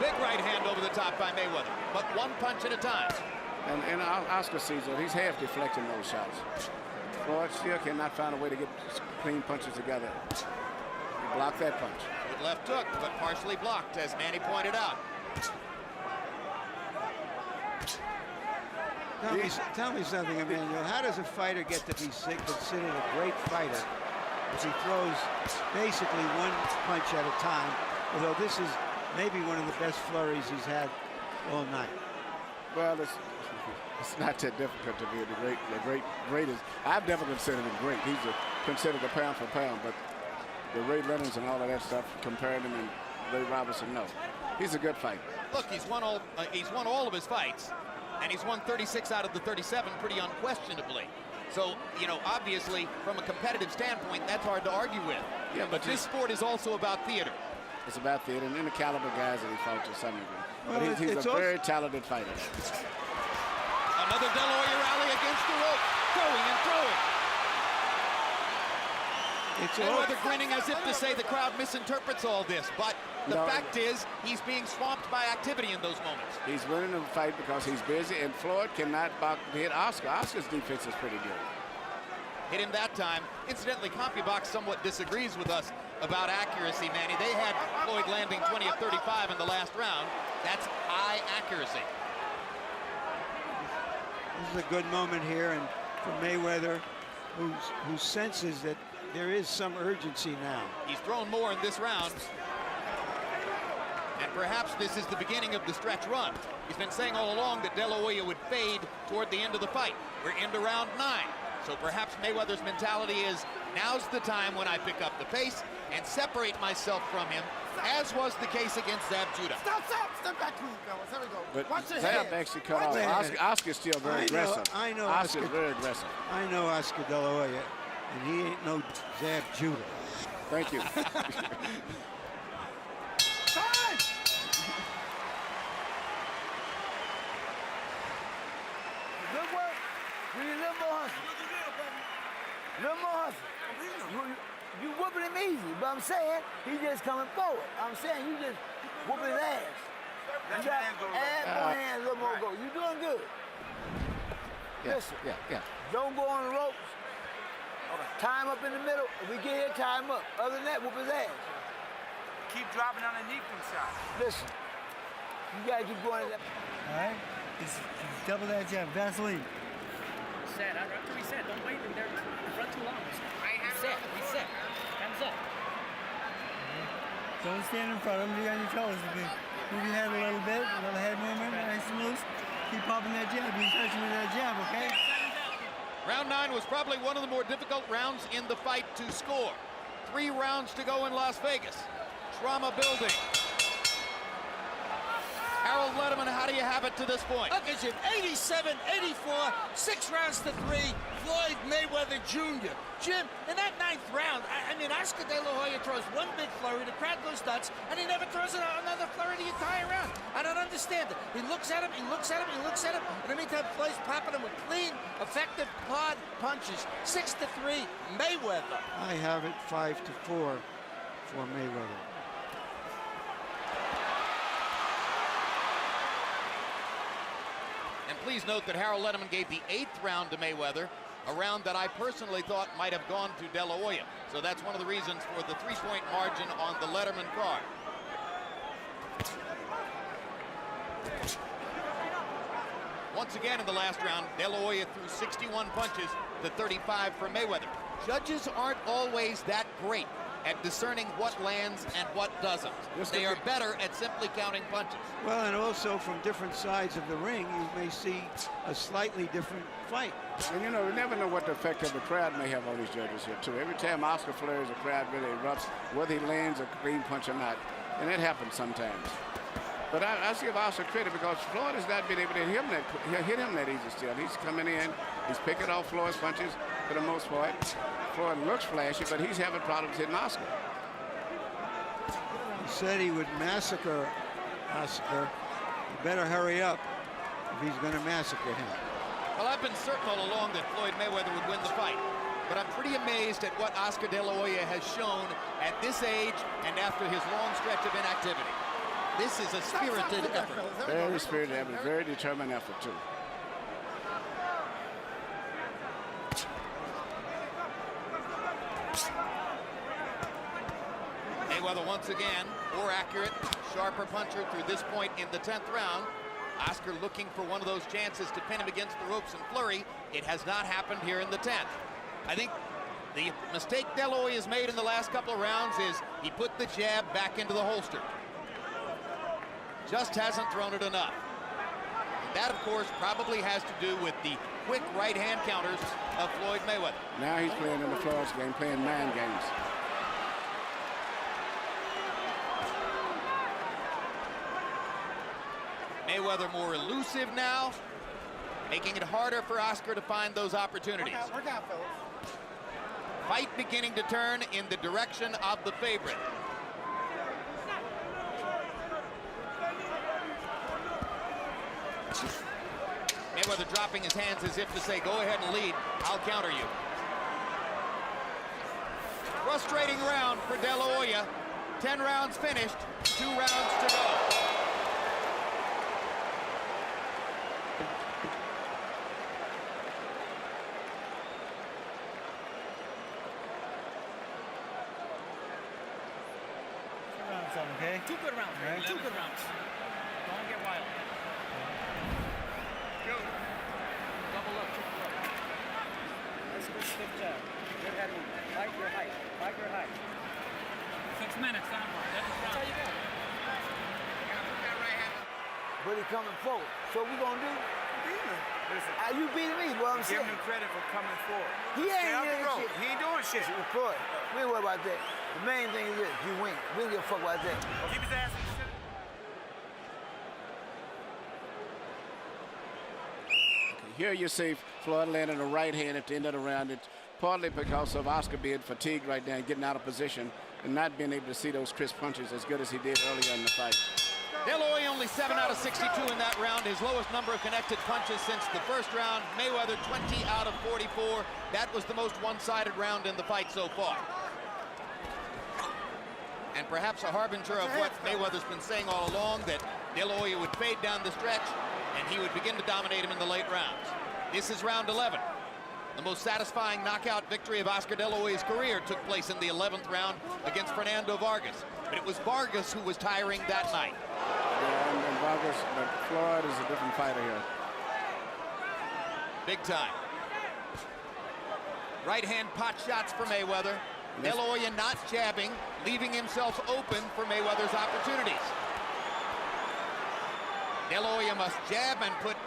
Big right hand over the top by Mayweather, but one punch at a time. And Oscar sees it. He's half deflecting those shots. Floyd still cannot find a way to get clean punches together. He blocked that punch. Good left hook, but partially blocked, as Manny pointed out. Tell me something, Emmanuel. How does a fighter get to be considered a great fighter if he throws basically one punch at a time? Although this is maybe one of the best flurries he's had all night. Well, it's not that difficult to be the greatest. I've never considered him great. He's considered a pound for pound, but the Ray Leonards and all of that stuff, comparing him and Ray Robinson, no. He's a good fighter. Look, he's won all of his fights, and he's won 36 out of the 37 pretty unquestionably. So, you know, obviously, from a competitive standpoint, that's hard to argue with. Yeah, but this sport is also about theater. It's about theater and the caliber guys that he fought to some degree. Well, but he's a very talented fighter. Another De La Hoya rally against the rope, throwing and throwing. Mayweather grinning as if to say the crowd misinterprets all this, but the fact is he's being swamped by activity in those moments. He's winning the fight because he's busy, and Floyd cannot hit Oscar. Oscar's defense is pretty good. Hit him that time. Incidentally, CompuBox somewhat disagrees with us about accuracy, Manny. They had Floyd landing 20 of 35 in the last round. That's high accuracy. This is a good moment here, and for Mayweather, who senses that there is some urgency now. He's thrown more in this round. And perhaps this is the beginning of the stretch run. He's been saying all along that De La Hoya would fade toward the end of the fight. We're into round 9. So perhaps Mayweather's mentality is, now's the time when I pick up the pace and separate myself from him, as was the case against Zab Judah. Step back, please, fellas. There we go. But Watch your Zab head. actually cut off. Oscar's still very aggressive. I know Oscar's very aggressive. I know Oscar De La Hoya, and he ain't no Zab Judah. Thank you. Time! Good work. We need a little more hustle. A little more hustle. You whooping him easy, but I'm saying he just coming forward. I'm saying you just whooping his ass. You got add more hands, a little more go. You doing good. Listen. Yeah. Don't go on the ropes. Tie him up in the middle. If we get here, tie him up. Other than that, whoop his ass. Keep dropping underneath him shots. Listen. You gotta keep going at that. All right? It's double that jab, Vaseline. Reset. After reset, don't wait in there in front too long. Reset. Hands up. Don't stand in front of him. Be on your toes. Move your head a little bit. A little head movement. Nice and loose. Keep popping that jab. Be touching with that jab, okay? Round 9 was probably one of the more difficult rounds in the fight to score. 3 rounds to go in Las Vegas. Drama building. Harold Letterman, how do you have it to this point? Look at you, 87, 84, 6 rounds to 3, Floyd Mayweather Jr. Jim, in that 9th round, I mean, Oscar De La Hoya throws one big flurry, the crowd goes nuts, and he never throws another flurry the entire round. I don't understand it. He looks at him, he looks at him, he looks at him. In the meantime, Floyd's popping him with clean, effective, hard punches. 6-3, Mayweather. I have it 5-4 for Mayweather. And please note that Harold Letterman gave the 8th round to Mayweather, a round that I personally thought might have gone to De La Hoya. So that's one of the reasons for the 3-point margin on the Letterman card. Once again in the last round, De La Hoya threw 61 punches to 35 for Mayweather. Judges aren't always that great at discerning what lands and what doesn't. They are better at simply counting punches. Well, and also from different sides of the ring, you may see a slightly different fight. And you know, we never know what the effect of the crowd may have on these judges here, too. Every time Oscar flurries, the crowd really erupts, whether he lands a clean punch or not. And that happens sometimes. But I give Oscar credit because Floyd has not been able to hit him that easy still. He's coming in, he's picking off Floyd's punches for the most part. Floyd looks flashy, but he's having problems hitting Oscar. He said he would massacre Oscar. He better hurry up if he's going to massacre him. Well, I've been certain all along that Floyd Mayweather would win the fight. But I'm pretty amazed at what Oscar De La Hoya has shown at this age and after his long stretch of inactivity. This is a spirited effort. Very spirited effort, very determined effort, too. Mayweather once again, more accurate, sharper puncher through this point in the 10th round. Oscar looking for one of those chances to pin him against the ropes and flurry. It has not happened here in the 10th. I think the mistake De La Hoya has made in the last couple of rounds is he put the jab back into the holster. Just hasn't thrown it enough. And that, of course, probably has to do with the quick right-hand counters of Floyd Mayweather. Now he's playing in the Floyd's game, playing mind games. Mayweather more elusive now, making it harder for Oscar to find those opportunities. Work out, fellas. Fight beginning to turn in the direction of the favorite. Mayweather dropping his hands as if to say, go ahead and lead, I'll counter you. Frustrating round for De La Hoya. 10 rounds finished, 2 rounds to go. Okay? 2 good rounds, right? 2 good rounds. Don't get wild. Go. Double up, triple up. That's a good stiff jab. Good head movement. Fight your height. Fight your height. 6 minutes, time. That's how you go. But he coming forward. So we gonna do? Listen, You beating me, boy, I'm give saying. him credit for coming forward. He ain't Stay out the doing road. shit. He ain't doing shit. Floyd, we ain't worry about that. The main thing is this, you win. We don't give a fuck about that. Keep his ass in the center. Here you see Floyd landing a right hand at the end of the round. It's partly because of Oscar being fatigued right now and getting out of position and not being able to see those crisp punches as good as he did earlier in the fight. De La Hoya only 7 out of 62 in that round, his lowest number of connected punches since the first round. Mayweather 20 out of 44. That was the most one-sided round in the fight so far. And perhaps a harbinger of what Mayweather's been saying all along, that De La Hoya would fade down the stretch and he would begin to dominate him in the late rounds. This is round 11. The most satisfying knockout victory of Oscar De La Hoya's career took place in the 11th round against Fernando Vargas. But it was Vargas who was tiring that night. Yeah, and Vargas, but Floyd is a different fighter here. Big time. Right hand pot shots for Mayweather. De La Hoya not jabbing, leaving himself open for Mayweather's opportunities. De La Hoya must jab and put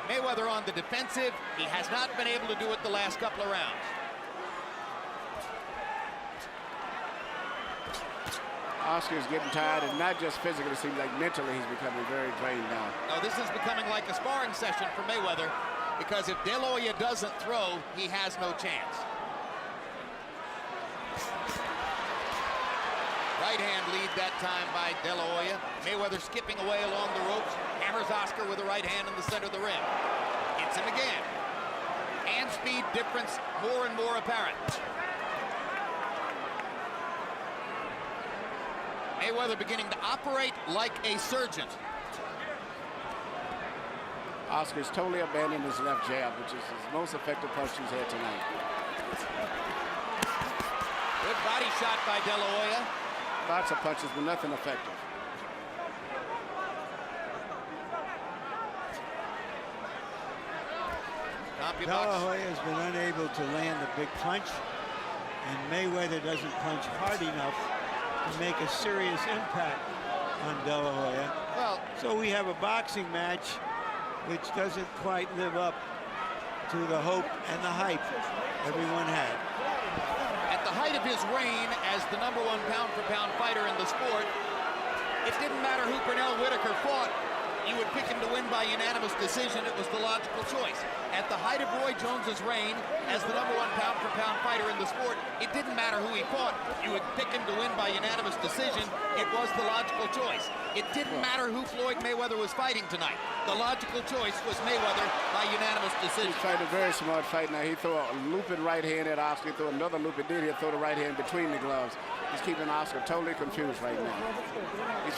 Mayweather on the defensive. He has not been able to do it the last couple of rounds. Oscar's getting tired, and not just physically, it seems like mentally he's becoming very drained now. Now this is becoming like a sparring session for Mayweather, because if De La Hoya doesn't throw, he has no chance. Right hand lead that time by De La Hoya. Mayweather skipping away along the ropes, hammers Oscar with a right hand in the center of the ring. Hits him again. Hand speed difference more and more apparent. Mayweather beginning to operate like a surgeon. Oscar's totally abandoned his left jab, which is his most effective punch he's had tonight. Good body shot by De La Hoya. Lots of punches, but nothing effective. De La Hoya has been unable to land a big punch, and Mayweather doesn't punch hard enough to make a serious impact on De La Hoya. Well, so we have a boxing match which doesn't quite live up to the hope and the hype everyone had. At the height of his reign as the #1 pound-for-pound fighter in the sport, it didn't matter who Pernell Whitaker fought. you would pick him to win by unanimous decision. It was the logical choice. At the height of Roy Jones's reign as the #1 pound-for-pound fighter in the sport, it didn't matter who he fought. You would pick him to win by unanimous decision. It was the logical choice. It didn't matter who Floyd Mayweather was fighting tonight. The logical choice was Mayweather by unanimous decision. He tried a very smart fight. Now he threw a looping right hand at Oscar. He threw another looping. Then he threw the right hand between the gloves. He's keeping Oscar totally confused right now.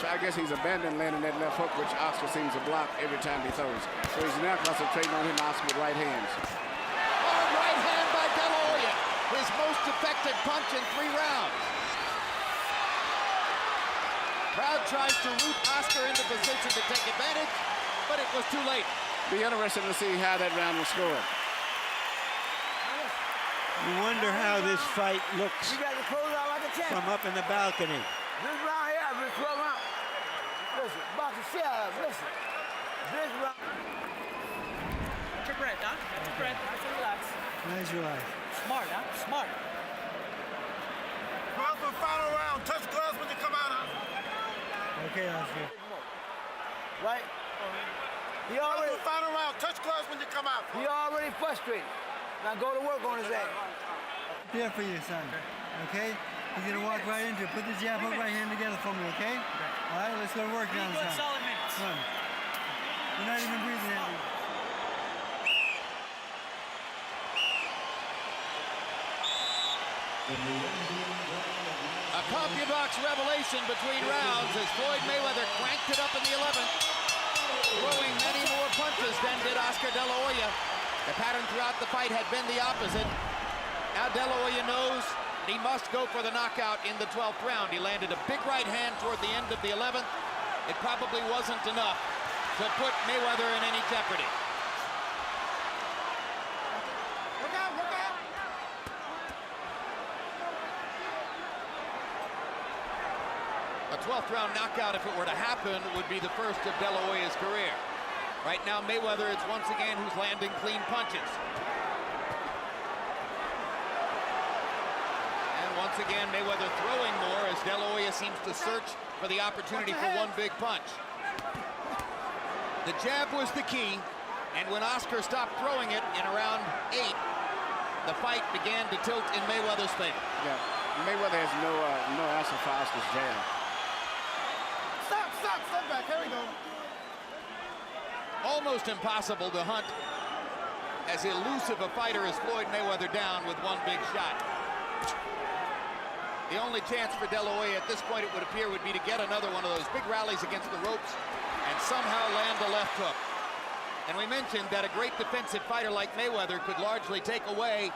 I guess he's abandoned landing that left hook, which Oscar seems to block every time he throws. So he's now concentrating on hitting Oscar with right hands. Hard right hand by De La Hoya. His most effective punch in 3 rounds. Crowd tries to root Oscar into position to take advantage, but it was too late. Be interesting to see how that round was scored. You wonder how this fight looks You got to close out like a champ. from up in the balcony. This round here, this 12 round. Listen, box the shit out of it. Listen. This round. Watch your breath, huh? Watch your breath. Nice and relax. Nice relax. Smart, huh? Smart. Gloves for final round. Touch gloves when you come out. Okay, Oscar. Right? He already, Final round. Touch gloves when you come out. he already frustrated. Now go to work on his ass. Here for you, son. Okay? You're gonna walk right into it. Put the jab hook right hand together for me, okay? All right, let's go to work now, Good, son. solid minutes. Come on. You're not even breathing at me. A CompuBox revelation between rounds as Floyd Mayweather cranked it up in the 11th, throwing many more punches than did Oscar De La Hoya. The pattern throughout the fight had been the opposite. Now De La Hoya knows he must go for the knockout in the 12th round. He landed a big right hand toward the end of the 11th. It probably wasn't enough to put Mayweather in any jeopardy. Look out, look out. A 12th round knockout, if it were to happen, would be the first of De La Hoya's career. Right now, Mayweather is once again who's landing clean punches. And once again, Mayweather throwing more as De La Hoya seems to search for the opportunity for one big punch. The jab was the key, and when Oscar stopped throwing it in around 8, the fight began to tilt in Mayweather's favor. Yeah, Mayweather has no answer for Oscar's jab. Step back. Here we go. Almost impossible to hunt as elusive a fighter as Floyd Mayweather down with one big shot. The only chance for De La Hoya at this point, it would appear, would be to get another one of those big rallies against the ropes and somehow land a left hook. And we mentioned that a great defensive fighter like Mayweather could largely take away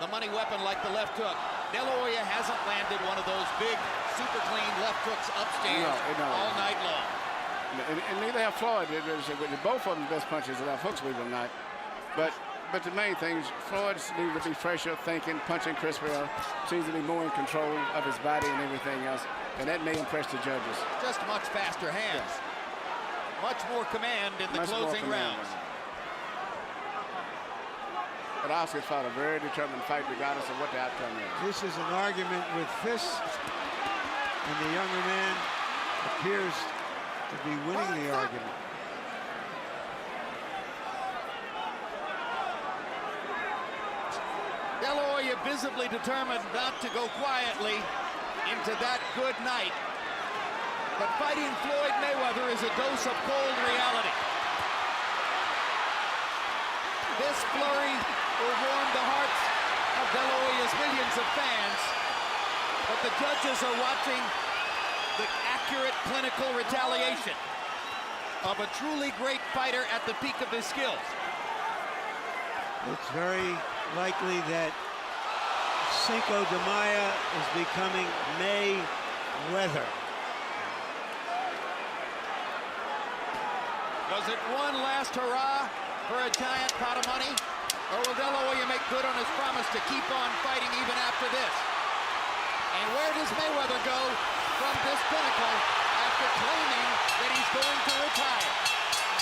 the money weapon like the left hook. De La Hoya hasn't landed one of those big, super clean left hooks upstairs all night long. And neither have Floyd. Both of them best punches are left hooks, believe it or not. But the main thing is Floyd needs to be fresher, thinking, punching crispier, seems to be more in control of his body and everything else. And that may impress the judges. Just much faster hands. Yes. Much more command in the Much more closing command. rounds. But Oscar's fought a very determined fight regardless of what the outcome is. This is an argument with fists, and the younger man appears to be winning the argument. De La Hoya visibly determined not to go quietly into that good night. But fighting Floyd Mayweather is a dose of cold reality. This flurry will warm the hearts of De La Hoya's millions of fans. But the judges are watching the accurate clinical retaliation of a truly great fighter at the peak of his skills. It's very likely that Cinco de Mayo is becoming Mayweather. Was it one last hurrah for a giant pot of money? Or will De La Hoya make good on his promise to keep on fighting even after this? And where does Mayweather go from this pinnacle after claiming that he's going to retire?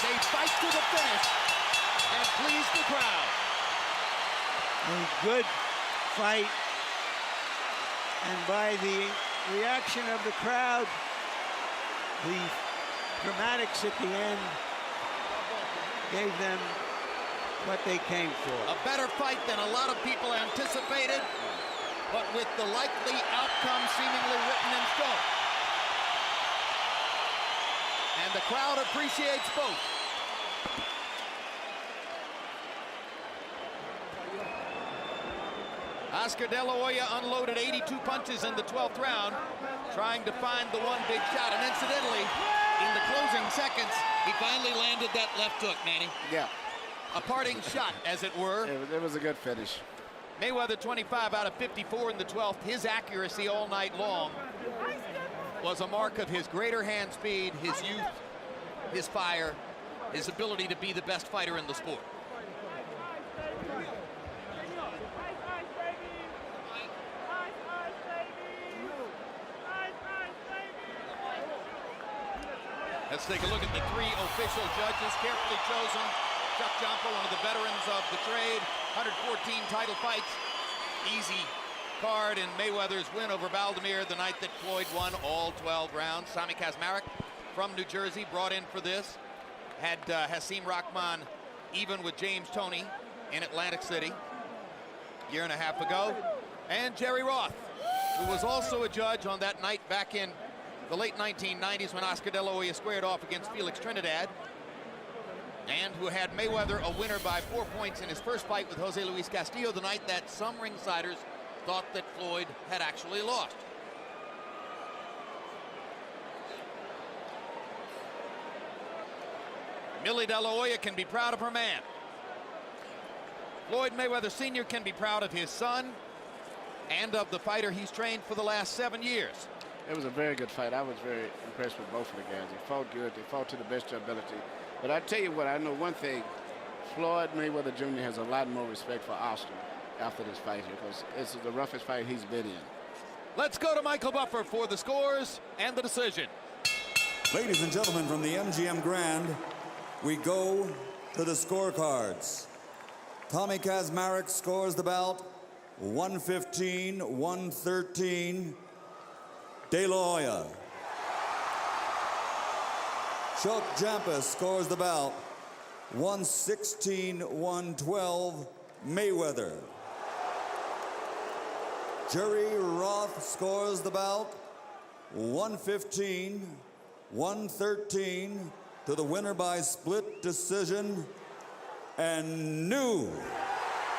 They fight to the finish and please the crowd. A good fight, and by the reaction of the crowd, the dramatics at the end gave them what they came for. A better fight than a lot of people anticipated, but with the likely outcome seemingly written in stone. And the crowd appreciates both. Oscar De La Hoya unloaded 82 punches in the 12th round, trying to find the one big shot. And incidentally, in the closing seconds, he finally landed that left hook, Manny. Yeah. A parting shot, as it were. It was a good finish. Mayweather 25 out of 54 in the 12th. His accuracy all night long was a mark of his greater hand speed, his youth, his fire, his ability to be the best fighter in the sport. Let's take a look at the three official judges, carefully chosen. Chuck Jumper, one of the veterans of the trade, 114 title fights. Easy card in Mayweather's win over Valdemir the night that Floyd won all 12 rounds. Sami Kazmarek from New Jersey brought in for this. Had Hasim Rahman even with James Toney in Atlantic City a year and a half ago. And Jerry Roth, who was also a judge on that night back in the late 1990s when Oscar De La Hoya squared off against Felix Trinidad, and who had Mayweather a winner by 4 points in his first fight with Jose Luis Castillo the night that some ringsiders thought that Floyd had actually lost. Millie De La Hoya can be proud of her man. Floyd Mayweather Sr. can be proud of his son and of the fighter he's trained for the last 7 years. It was a very good fight. I was very impressed with both of the guys. They fought good. They fought to the best of their ability. But I tell you what, I know one thing. Floyd Mayweather Jr. has a lot more respect for Oscar after this fight here, because this is the roughest fight he's been in. Let's go to Michael Buffer for the scores and the decision. Ladies and gentlemen, from the MGM Grand, we go to the scorecards. Tommy Kazmarek scores the bout 115-113. De La Hoya. Chuck Jampa scores the bout 116-112 Mayweather. Jerry Roth scores the bout 115-113 to the winner by split decision and new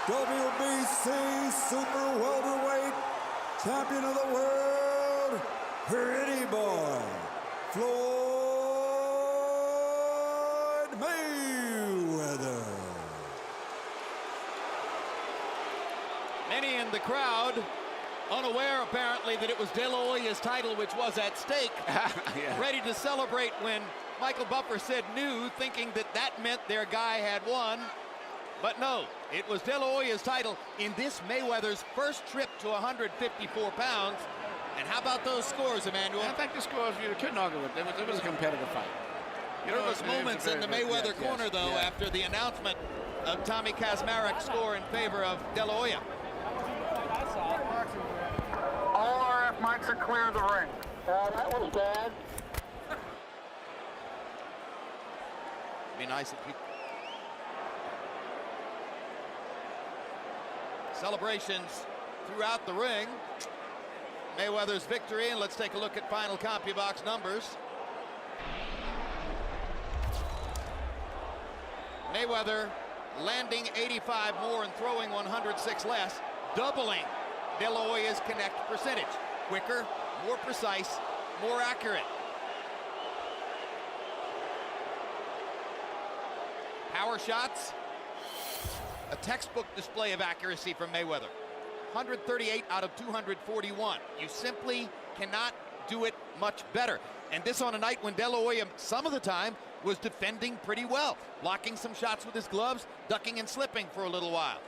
WBC Super Welterweight Champion of the World, Pretty Boy, Floyd Mayweather. Many in the crowd unaware apparently that it was De La Hoya's title which was at stake, Yeah. ready to celebrate when Michael Buffer said new, thinking that that meant their guy had won. But no, it was De La Hoya's title in this Mayweather's first trip to 154 pounds. And how about those scores, Emmanuel? I think the scores you couldn't argue with. It was a competitive fight. There was moments in the Mayweather corner, though, after the announcement of Tommy Kazmarek's score in favor of De La Hoya. All RF mics are clear of the ring. That was bad. Be nice if people. Celebrations throughout the ring. Mayweather's victory, and let's take a look at final CompuBox numbers. Mayweather landing 85 more and throwing 106 less, doubling De La Hoya's connect percentage. Quicker, more precise, more accurate. Power shots, a textbook display of accuracy from Mayweather. 138 out of 241. You simply cannot do it much better. And this on a night when De La Hoya, some of the time, was defending pretty well, blocking some shots with his gloves, ducking and slipping for a little while.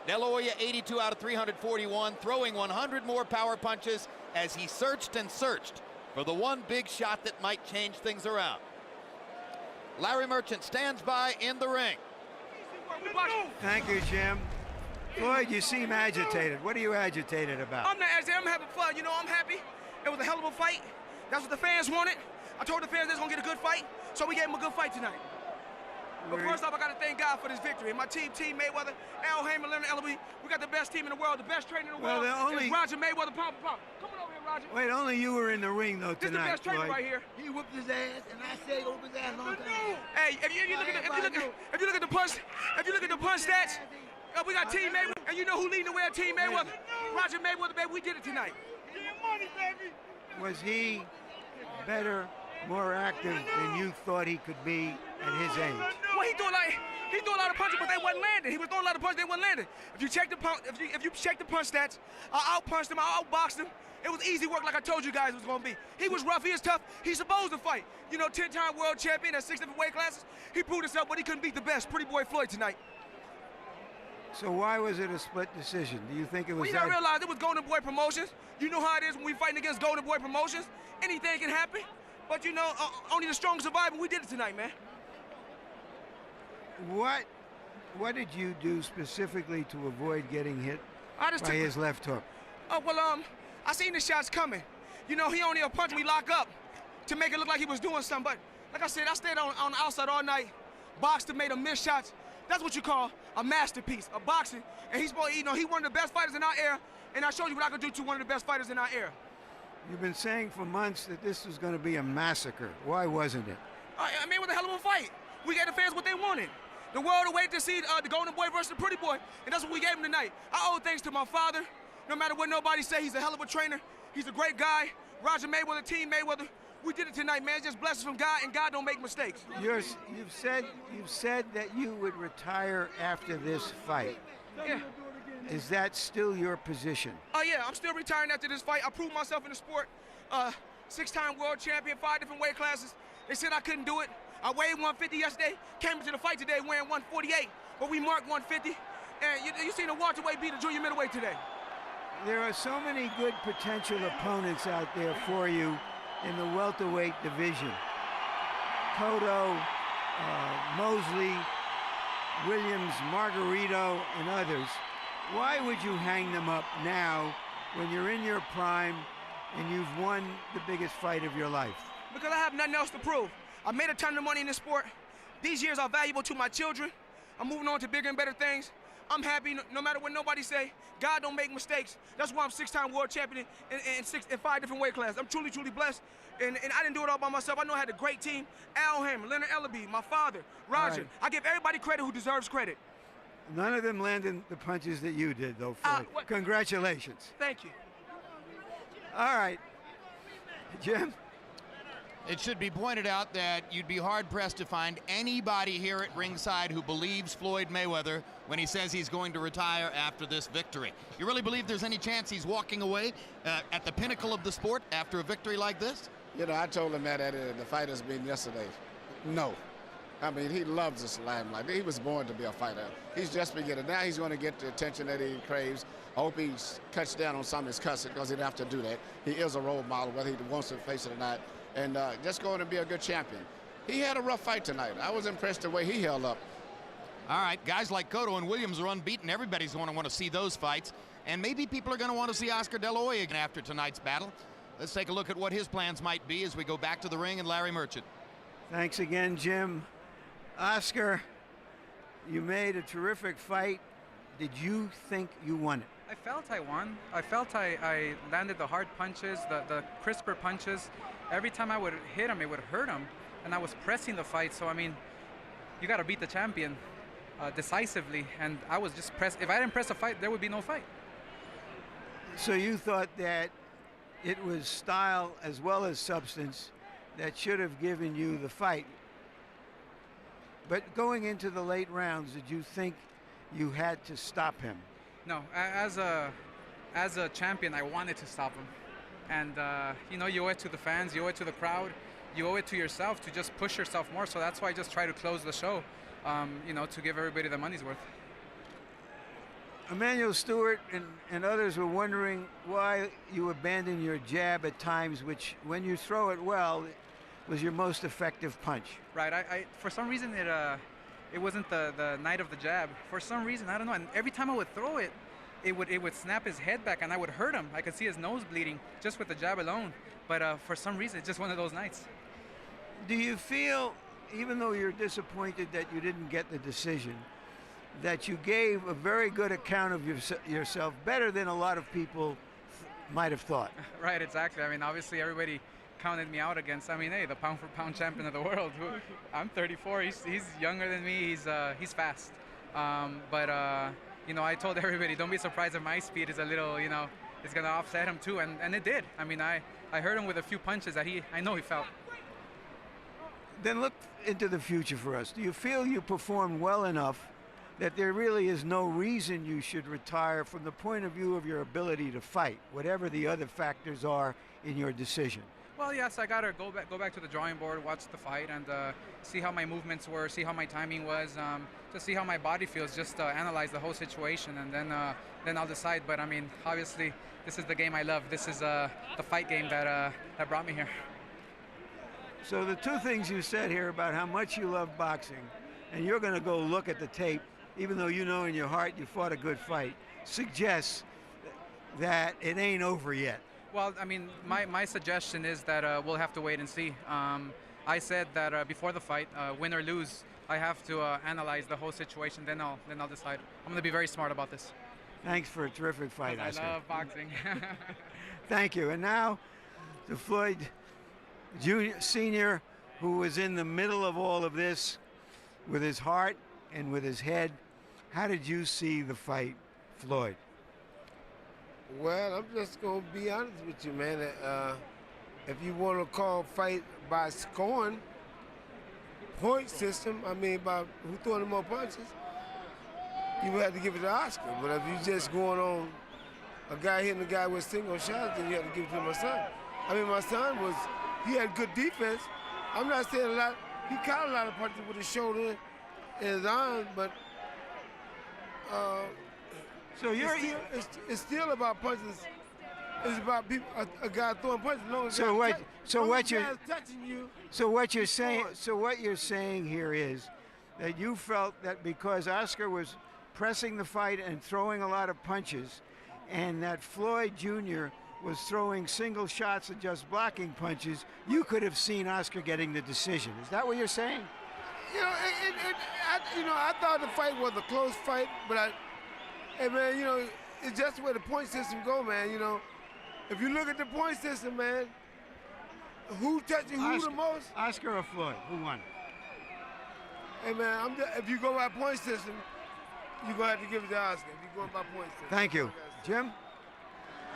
De La Hoya 82 out of 341, throwing 100 more power punches as he searched and searched for the one big shot that might change things around. Larry Merchant stands by in the ring. Thank you, Jim. Floyd, you seem agitated. What are you agitated about? I'm not agitated. I'm having fun. You know, I'm happy. It was a hell of a fight. That's what the fans wanted. I told the fans they're going to get a good fight, so we gave them a good fight tonight. But first off, I got to thank God for this victory. And my team, Team Mayweather, Al Haymon, Leonard Ellaby, we got the best team in the world, the best trainer in the world. It's Roger Mayweather, pop. Come on over here, Roger. Wait, only you were in the ring, though, This tonight, is the best trainer right here. He whooped his ass, and I said he whooped his ass long time. Hey, if you look at the punch stats, we got Team Mayweather, and you know who leading the way at Team Mayweather? Roger Mayweather, baby. We did it tonight. Was he better, more active than you thought he could be at his age? Well, he threw a lot of punches, but they wasn't landing. He was throwing a lot of punches, they wasn't landing. If you check the punch stats, I outpunched him, I outboxed him. It was easy work, like I told you guys it was gonna be. He was rough, he was tough. He's supposed to fight. You know, 10-time world champion at 6 different weight classes. He proved himself, but he couldn't beat the best, Pretty Boy Floyd tonight. So why was it a split decision? Do you think it was Well, you gotta realize it was Golden Boy Promotions. You know how it is when we fighting against Golden Boy Promotions. Anything can happen. But you know, only the strong survive, and we did it tonight, man. What did you do specifically to avoid getting hit by his left hook? Oh, well, I seen the shots coming. You know, he only a punch me lock up to make it look like he was doing something. But like I said, I stayed on the outside all night, boxed and made him miss shots. That's what you call a masterpiece, a boxing. And he's, you know, he one of the best fighters in our era. And I showed you what I could do to one of the best fighters in our era. You've been saying for months that this was going to be a massacre. Why wasn't it? I mean, what the hell of a fight. We gave the fans what they wanted. The world awaited to see the Golden Boy versus the Pretty Boy, and that's what we gave him tonight. I owe thanks to my father. No matter what nobody say, he's a hell of a trainer. He's a great guy. Roger Mayweather, Team Mayweather. We did it tonight, man. Just blessings from God, and God don't make mistakes. You've said that you would retire after this fight. Yeah. Is that still your position? Oh, yeah, I'm still retiring after this fight. I proved myself in the sport. 6-time world champion, 5 different weight classes. They said I couldn't do it. I weighed 150 yesterday, came into the fight today weighing 148, but we marked 150. And you seen the welterweight beat the junior middleweight today. There are so many good potential opponents out there for you in the welterweight division. Cotto, Mosley, Williams, Margarito, and others. Why would you hang them up now when you're in your prime and you've won the biggest fight of your life? Because I have nothing else to prove. I made a ton of money in this sport. These years are valuable to my children. I'm moving on to bigger and better things. I'm happy no matter what nobody say. God don't make mistakes. That's why I'm 6-time world champion in 5 different weight classes. I'm truly, truly blessed. And I didn't do it all by myself. I know I had a great team. Al Haymon, Leonard Ellaby, my father, Roger. Right. I give everybody credit who deserves credit. None of them landed the punches that you did, though, Floyd. Congratulations. Thank you. All right. Jim? It should be pointed out that you'd be hard-pressed to find anybody here at ringside who believes Floyd Mayweather when he says he's going to retire after this victory. You really believe there's any chance he's walking away at the pinnacle of the sport after a victory like this? You know, I told him that at the fighters meeting yesterday. No. I mean, he loves this limelight. He was born to be a fighter. He's just beginning. Now he's going to get the attention that he craves. I hope he cuts down on some of his cussing because he didn't have to do that. He is a role model, whether he wants to face it or not. And just going to be a good champion. He had a rough fight tonight. I was impressed the way he held up. All right, guys like Cotto and Williams are unbeaten. Everybody's going to want to see those fights. And maybe people are going to want to see Oscar De La Hoya again after tonight's battle. Let's take a look at what his plans might be as we go back to the ring and Larry Merchant. Thanks again, Jim. Oscar, you made a terrific fight. Did you think you won it? I felt I won. I felt I landed the hard punches, the crisper punches. Every time I would hit him, it would hurt him. And I was pressing the fight. So, I mean, you got to beat the champion decisively. And I was just pressed. If I didn't press a fight, there would be no fight. So you thought that it was style as well as substance that should have given you the fight. But going into the late rounds, did you think you had to stop him? No, as a champion, I wanted to stop him. And, you know, you owe it to the fans, you owe it to the crowd, you owe it to yourself to just push yourself more. So that's why I just try to close the show, you know, to give everybody the money's worth. Emmanuel Stewart and others were wondering why you abandoned your jab at times, which, when you throw it well, was your most effective punch. Right. I for some reason, it wasn't the night of the jab. For some reason, I don't know. And every time I would throw it, it would snap his head back, and I would hurt him. I could see his nose bleeding just with the jab alone. But for some reason, it's just one of those nights. Do you feel, even though you're disappointed that you didn't get the decision, that you gave a very good account of yourself, better than a lot of people might have thought? Right, exactly. I mean, obviously everybody counted me out against, I mean, hey, the pound-for-pound champion of the world. I'm 34. He's younger than me. He's fast. You know, I told everybody, don't be surprised if my speed is a little, you know, it's gonna offset him too, and it did. I mean, I hurt him with a few punches that I know he felt. Then look into the future for us. Do you feel you performed well enough that there really is no reason you should retire from the point of view of your ability to fight, whatever the other factors are in your decision? Well, yes, I gotta go back to the drawing board, watch the fight, and see how my movements were, see how my timing was, to see how my body feels, just analyze the whole situation, and then I'll decide. But I mean, obviously, this is the game I love. This is the fight game that brought me here. So the two things you said here about how much you love boxing, and you're going to go look at the tape, even though you know in your heart you fought a good fight, suggests that it ain't over yet. Well, I mean, my suggestion is that we'll have to wait and see. I said that before the fight, win or lose, I have to analyze the whole situation. Then I'll decide. I'm going to be very smart about this. Thanks for a terrific fight, Oscar. I love boxing. Thank you. And now to Floyd Jr. Sr., who was in the middle of all of this with his heart and with his head. How did you see the fight, Floyd? Well, I'm just going to be honest with you, man. If you want to call fight by scoring, point system, I mean, by who throwing the more punches, you would have to give it to Oscar. But if you just going on a guy hitting a guy with single shots, then you have to give it to my son. I mean, my son he had good defense. I'm not saying a lot. He caught a lot of punches with his shoulder and his arm, but so it's still about punches. It's about people, a guy throwing punches. So what you're saying here is that you felt that because Oscar was pressing the fight and throwing a lot of punches, and that Floyd Jr. was throwing single shots and just blocking punches, you could have seen Oscar getting the decision. Is that what you're saying? I thought the fight was a close fight, but hey man, it's just where the point system go, man. If you look at the point system, man, who touching who the most? Oscar or Floyd? Who won? Hey man, if you go by point system, you're gonna have to give it to Oscar. If you go by point system. Thank you, Jim.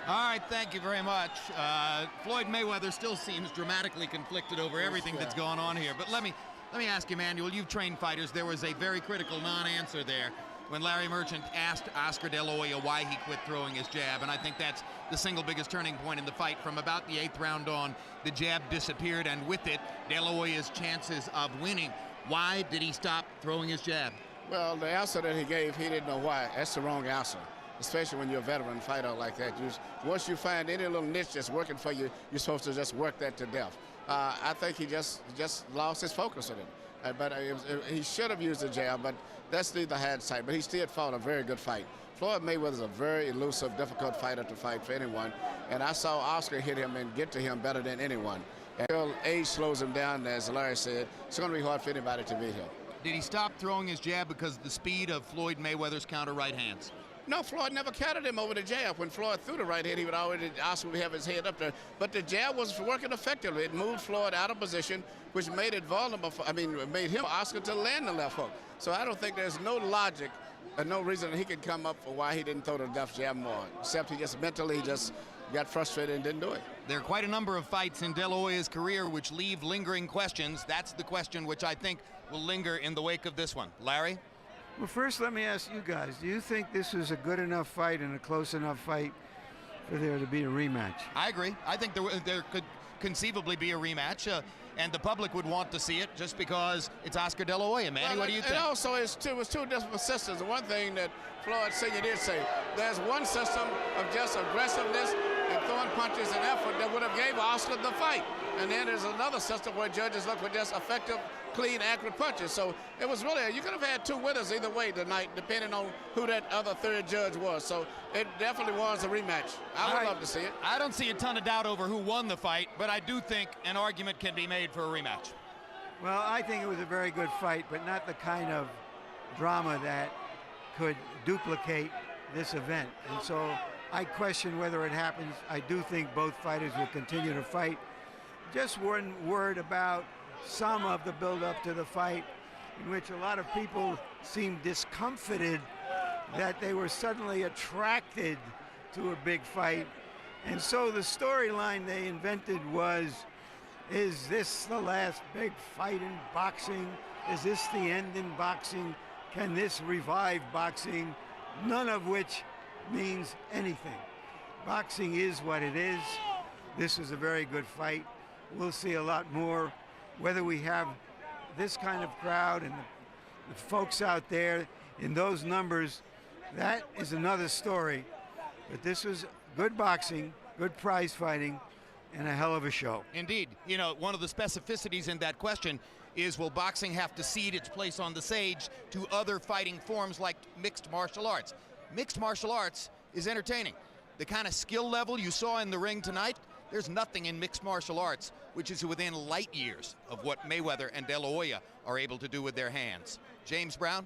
All right, thank you very much. Floyd Mayweather still seems dramatically conflicted over everything that's going on here. But let me ask you, Manuel, you've trained fighters. There was a very critical non-answer there when Larry Merchant asked Oscar De La Hoya why he quit throwing his jab, and I think that's the single biggest turning point in the fight. From about the 8th round on, the jab disappeared, and with it, De La Hoya's chances of winning. Why did he stop throwing his jab? Well, the answer that he gave, he didn't know why. That's the wrong answer, especially when you're a veteran fighter like that. Once you find any little niche that's working for you, you're supposed to just work that to death. I think he just lost his focus on it. But he should have used the jab, but that's the hindsight. But he still fought a very good fight. Floyd Mayweather is a very elusive, difficult fighter to fight for anyone. And I saw Oscar hit him and get to him better than anyone. Until age slows him down, as Larry said, it's going to be hard for anybody to beat him. Did he stop throwing his jab because of the speed of Floyd Mayweather's counter right hands? No, Floyd never counted him over the jab. When Floyd threw the right hand, he would already Oscar would have his head up there. But the jab was working effectively. It moved Floyd out of position, which made it vulnerable. Made him, Oscar, to land the left hook. So I don't think there's no logic and no reason that he could come up for why he didn't throw the left jab more, except he just mentally got frustrated and didn't do it. There are quite a number of fights in De La Hoya's career which leave lingering questions. That's the question which I think will linger in the wake of this one. Larry? Well, first let me ask you guys, do you think this was a good enough fight and a close enough fight for there to be a rematch? I agree. I think there could conceivably be a rematch, and the public would want to see it just because it's Oscar De La Hoya. Manny, what do you think? And also, it was two different systems. The one thing that Floyd Sr. did say, there's one system of just aggressiveness and throwing punches and effort that would have gave Oscar the fight. And then there's another system where judges look for just effective, clean, accurate punches. So it was really, you could have had two winners either way tonight, depending on who that other third judge was. So it definitely was a rematch. I would love to see it. I don't see a ton of doubt over who won the fight, but I do think an argument can be made for a rematch. Well, I think it was a very good fight, but not the kind of drama that could duplicate this event. And so I question whether it happens. I do think both fighters will continue to fight. Just one word about some of the build-up to the fight, in which a lot of people seemed discomfited that they were suddenly attracted to a big fight. And so the storyline they invented was, is this the last big fight in boxing? Is this the end in boxing? Can this revive boxing? None of which means anything. Boxing is what it is. This was a very good fight. We'll see a lot more. Whether we have this kind of crowd and the folks out there in those numbers, that is another story. But this was good boxing, good prize fighting, and a hell of a show. Indeed. You know, one of the specificities in that question is, will boxing have to cede its place on the stage to other fighting forms like mixed martial arts? Mixed martial arts is entertaining. The kind of skill level you saw in the ring tonight, there's nothing in mixed martial arts which is within light years of what Mayweather and De La Hoya are able to do with their hands. James Brown?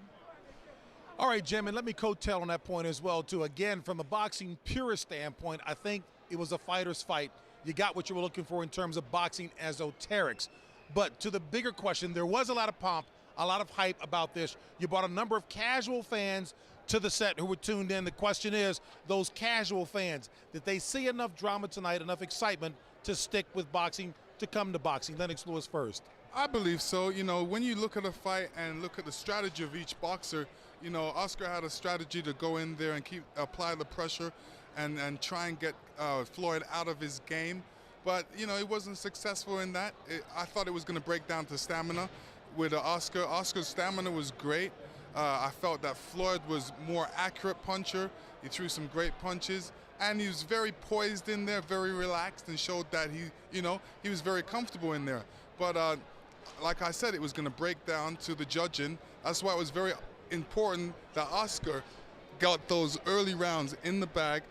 All right, Jim, and let me coattail on that point as well, too. Again, from a boxing purist standpoint, I think it was a fighter's fight. You got what you were looking for in terms of boxing esoterics. But to the bigger question, there was a lot of pomp, a lot of hype about this. You brought a number of casual fans to the set who were tuned in. The question is, those casual fans, did they see enough drama tonight, enough excitement to stick with boxing, to come to boxing? Lennox Lewis first. I believe so. You know, when you look at a fight and look at the strategy of each boxer, you know, Oscar had a strategy to go in there and apply the pressure and try and get Floyd out of his game. But, you know, he wasn't successful in that. I thought it was going to break down to stamina with Oscar. Oscar's stamina was great. I felt that Floyd was more accurate puncher. He threw some great punches. And he was very poised in there, very relaxed, and showed that he was very comfortable in there. But like I said, it was going to break down to the judging. That's why it was very important that Oscar got those early rounds in the bag,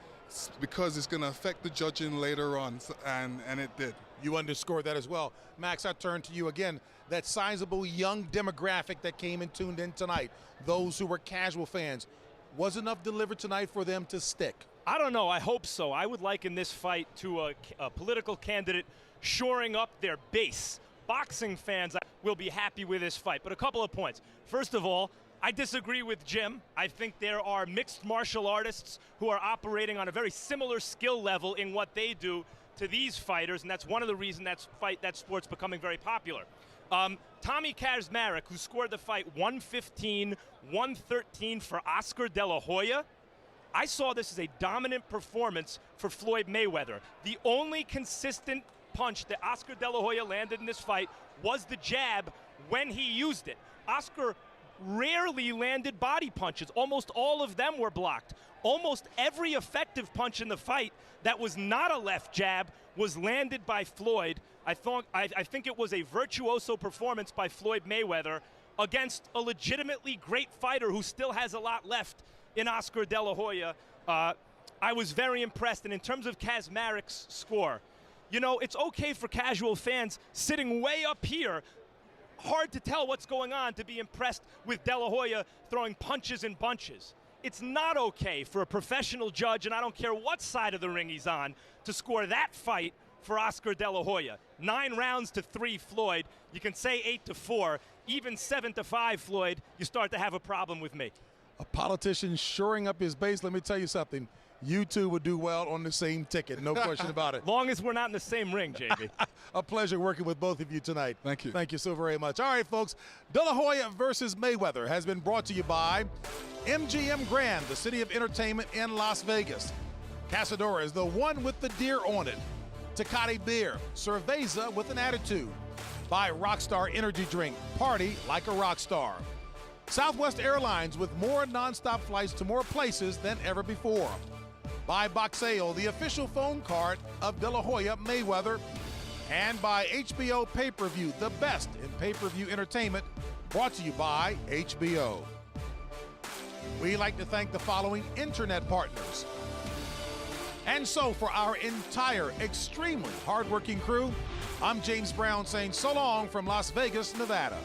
because it's going to affect the judging later on, and it did. You underscored that as well. Max, I turn to you again. That sizable young demographic that came and tuned in tonight, those who were casual fans, was enough delivered tonight for them to stick? I don't know. I hope so. I would liken this fight to a political candidate shoring up their base. Boxing fans will be happy with this fight. But a couple of points. First of all, I disagree with Jim. I think there are mixed martial artists who are operating on a very similar skill level in what they do to these fighters, and that's one of the reasons that sport's becoming very popular. Tommy Kazmarek, who scored the fight 115-113 for Oscar De La Hoya, I saw this as a dominant performance for Floyd Mayweather. The only consistent punch that Oscar De La Hoya landed in this fight was the jab when he used it. Oscar rarely landed body punches. Almost all of them were blocked. Almost every effective punch in the fight that was not a left jab was landed by Floyd. I think it was a virtuoso performance by Floyd Mayweather against a legitimately great fighter who still has a lot left in Oscar De La Hoya. I was very impressed. And in terms of Kazmarek's score, you know, it's okay for casual fans sitting way up here, hard to tell what's going on, to be impressed with De La Hoya throwing punches and bunches. It's not okay for a professional judge, and I don't care what side of the ring he's on, to score that fight for Oscar De La Hoya. 9 rounds to 3 Floyd. You can say 8-4, even 7-5 Floyd, you start to have a problem with me. A politician shoring up his base. Let me tell you something. You two would do well on the same ticket, no question about it. Long as we're not in the same ring, JB. A pleasure working with both of you tonight. Thank you. Thank you so very much. All right, folks, De La Hoya versus Mayweather has been brought to you by MGM Grand, the city of entertainment in Las Vegas. Casadora is the one with the deer on it. Tecate Beer, Cerveza with an attitude. By Rockstar Energy Drink, party like a rock star. Southwest Airlines with more nonstop flights to more places than ever before. By Boxeo, the official phone card of De La Hoya Mayweather. And by HBO Pay-Per-View, the best in pay-per-view entertainment, brought to you by HBO. We'd like to thank the following internet partners. And so for our entire extremely hardworking crew, I'm James Brown saying so long from Las Vegas, Nevada.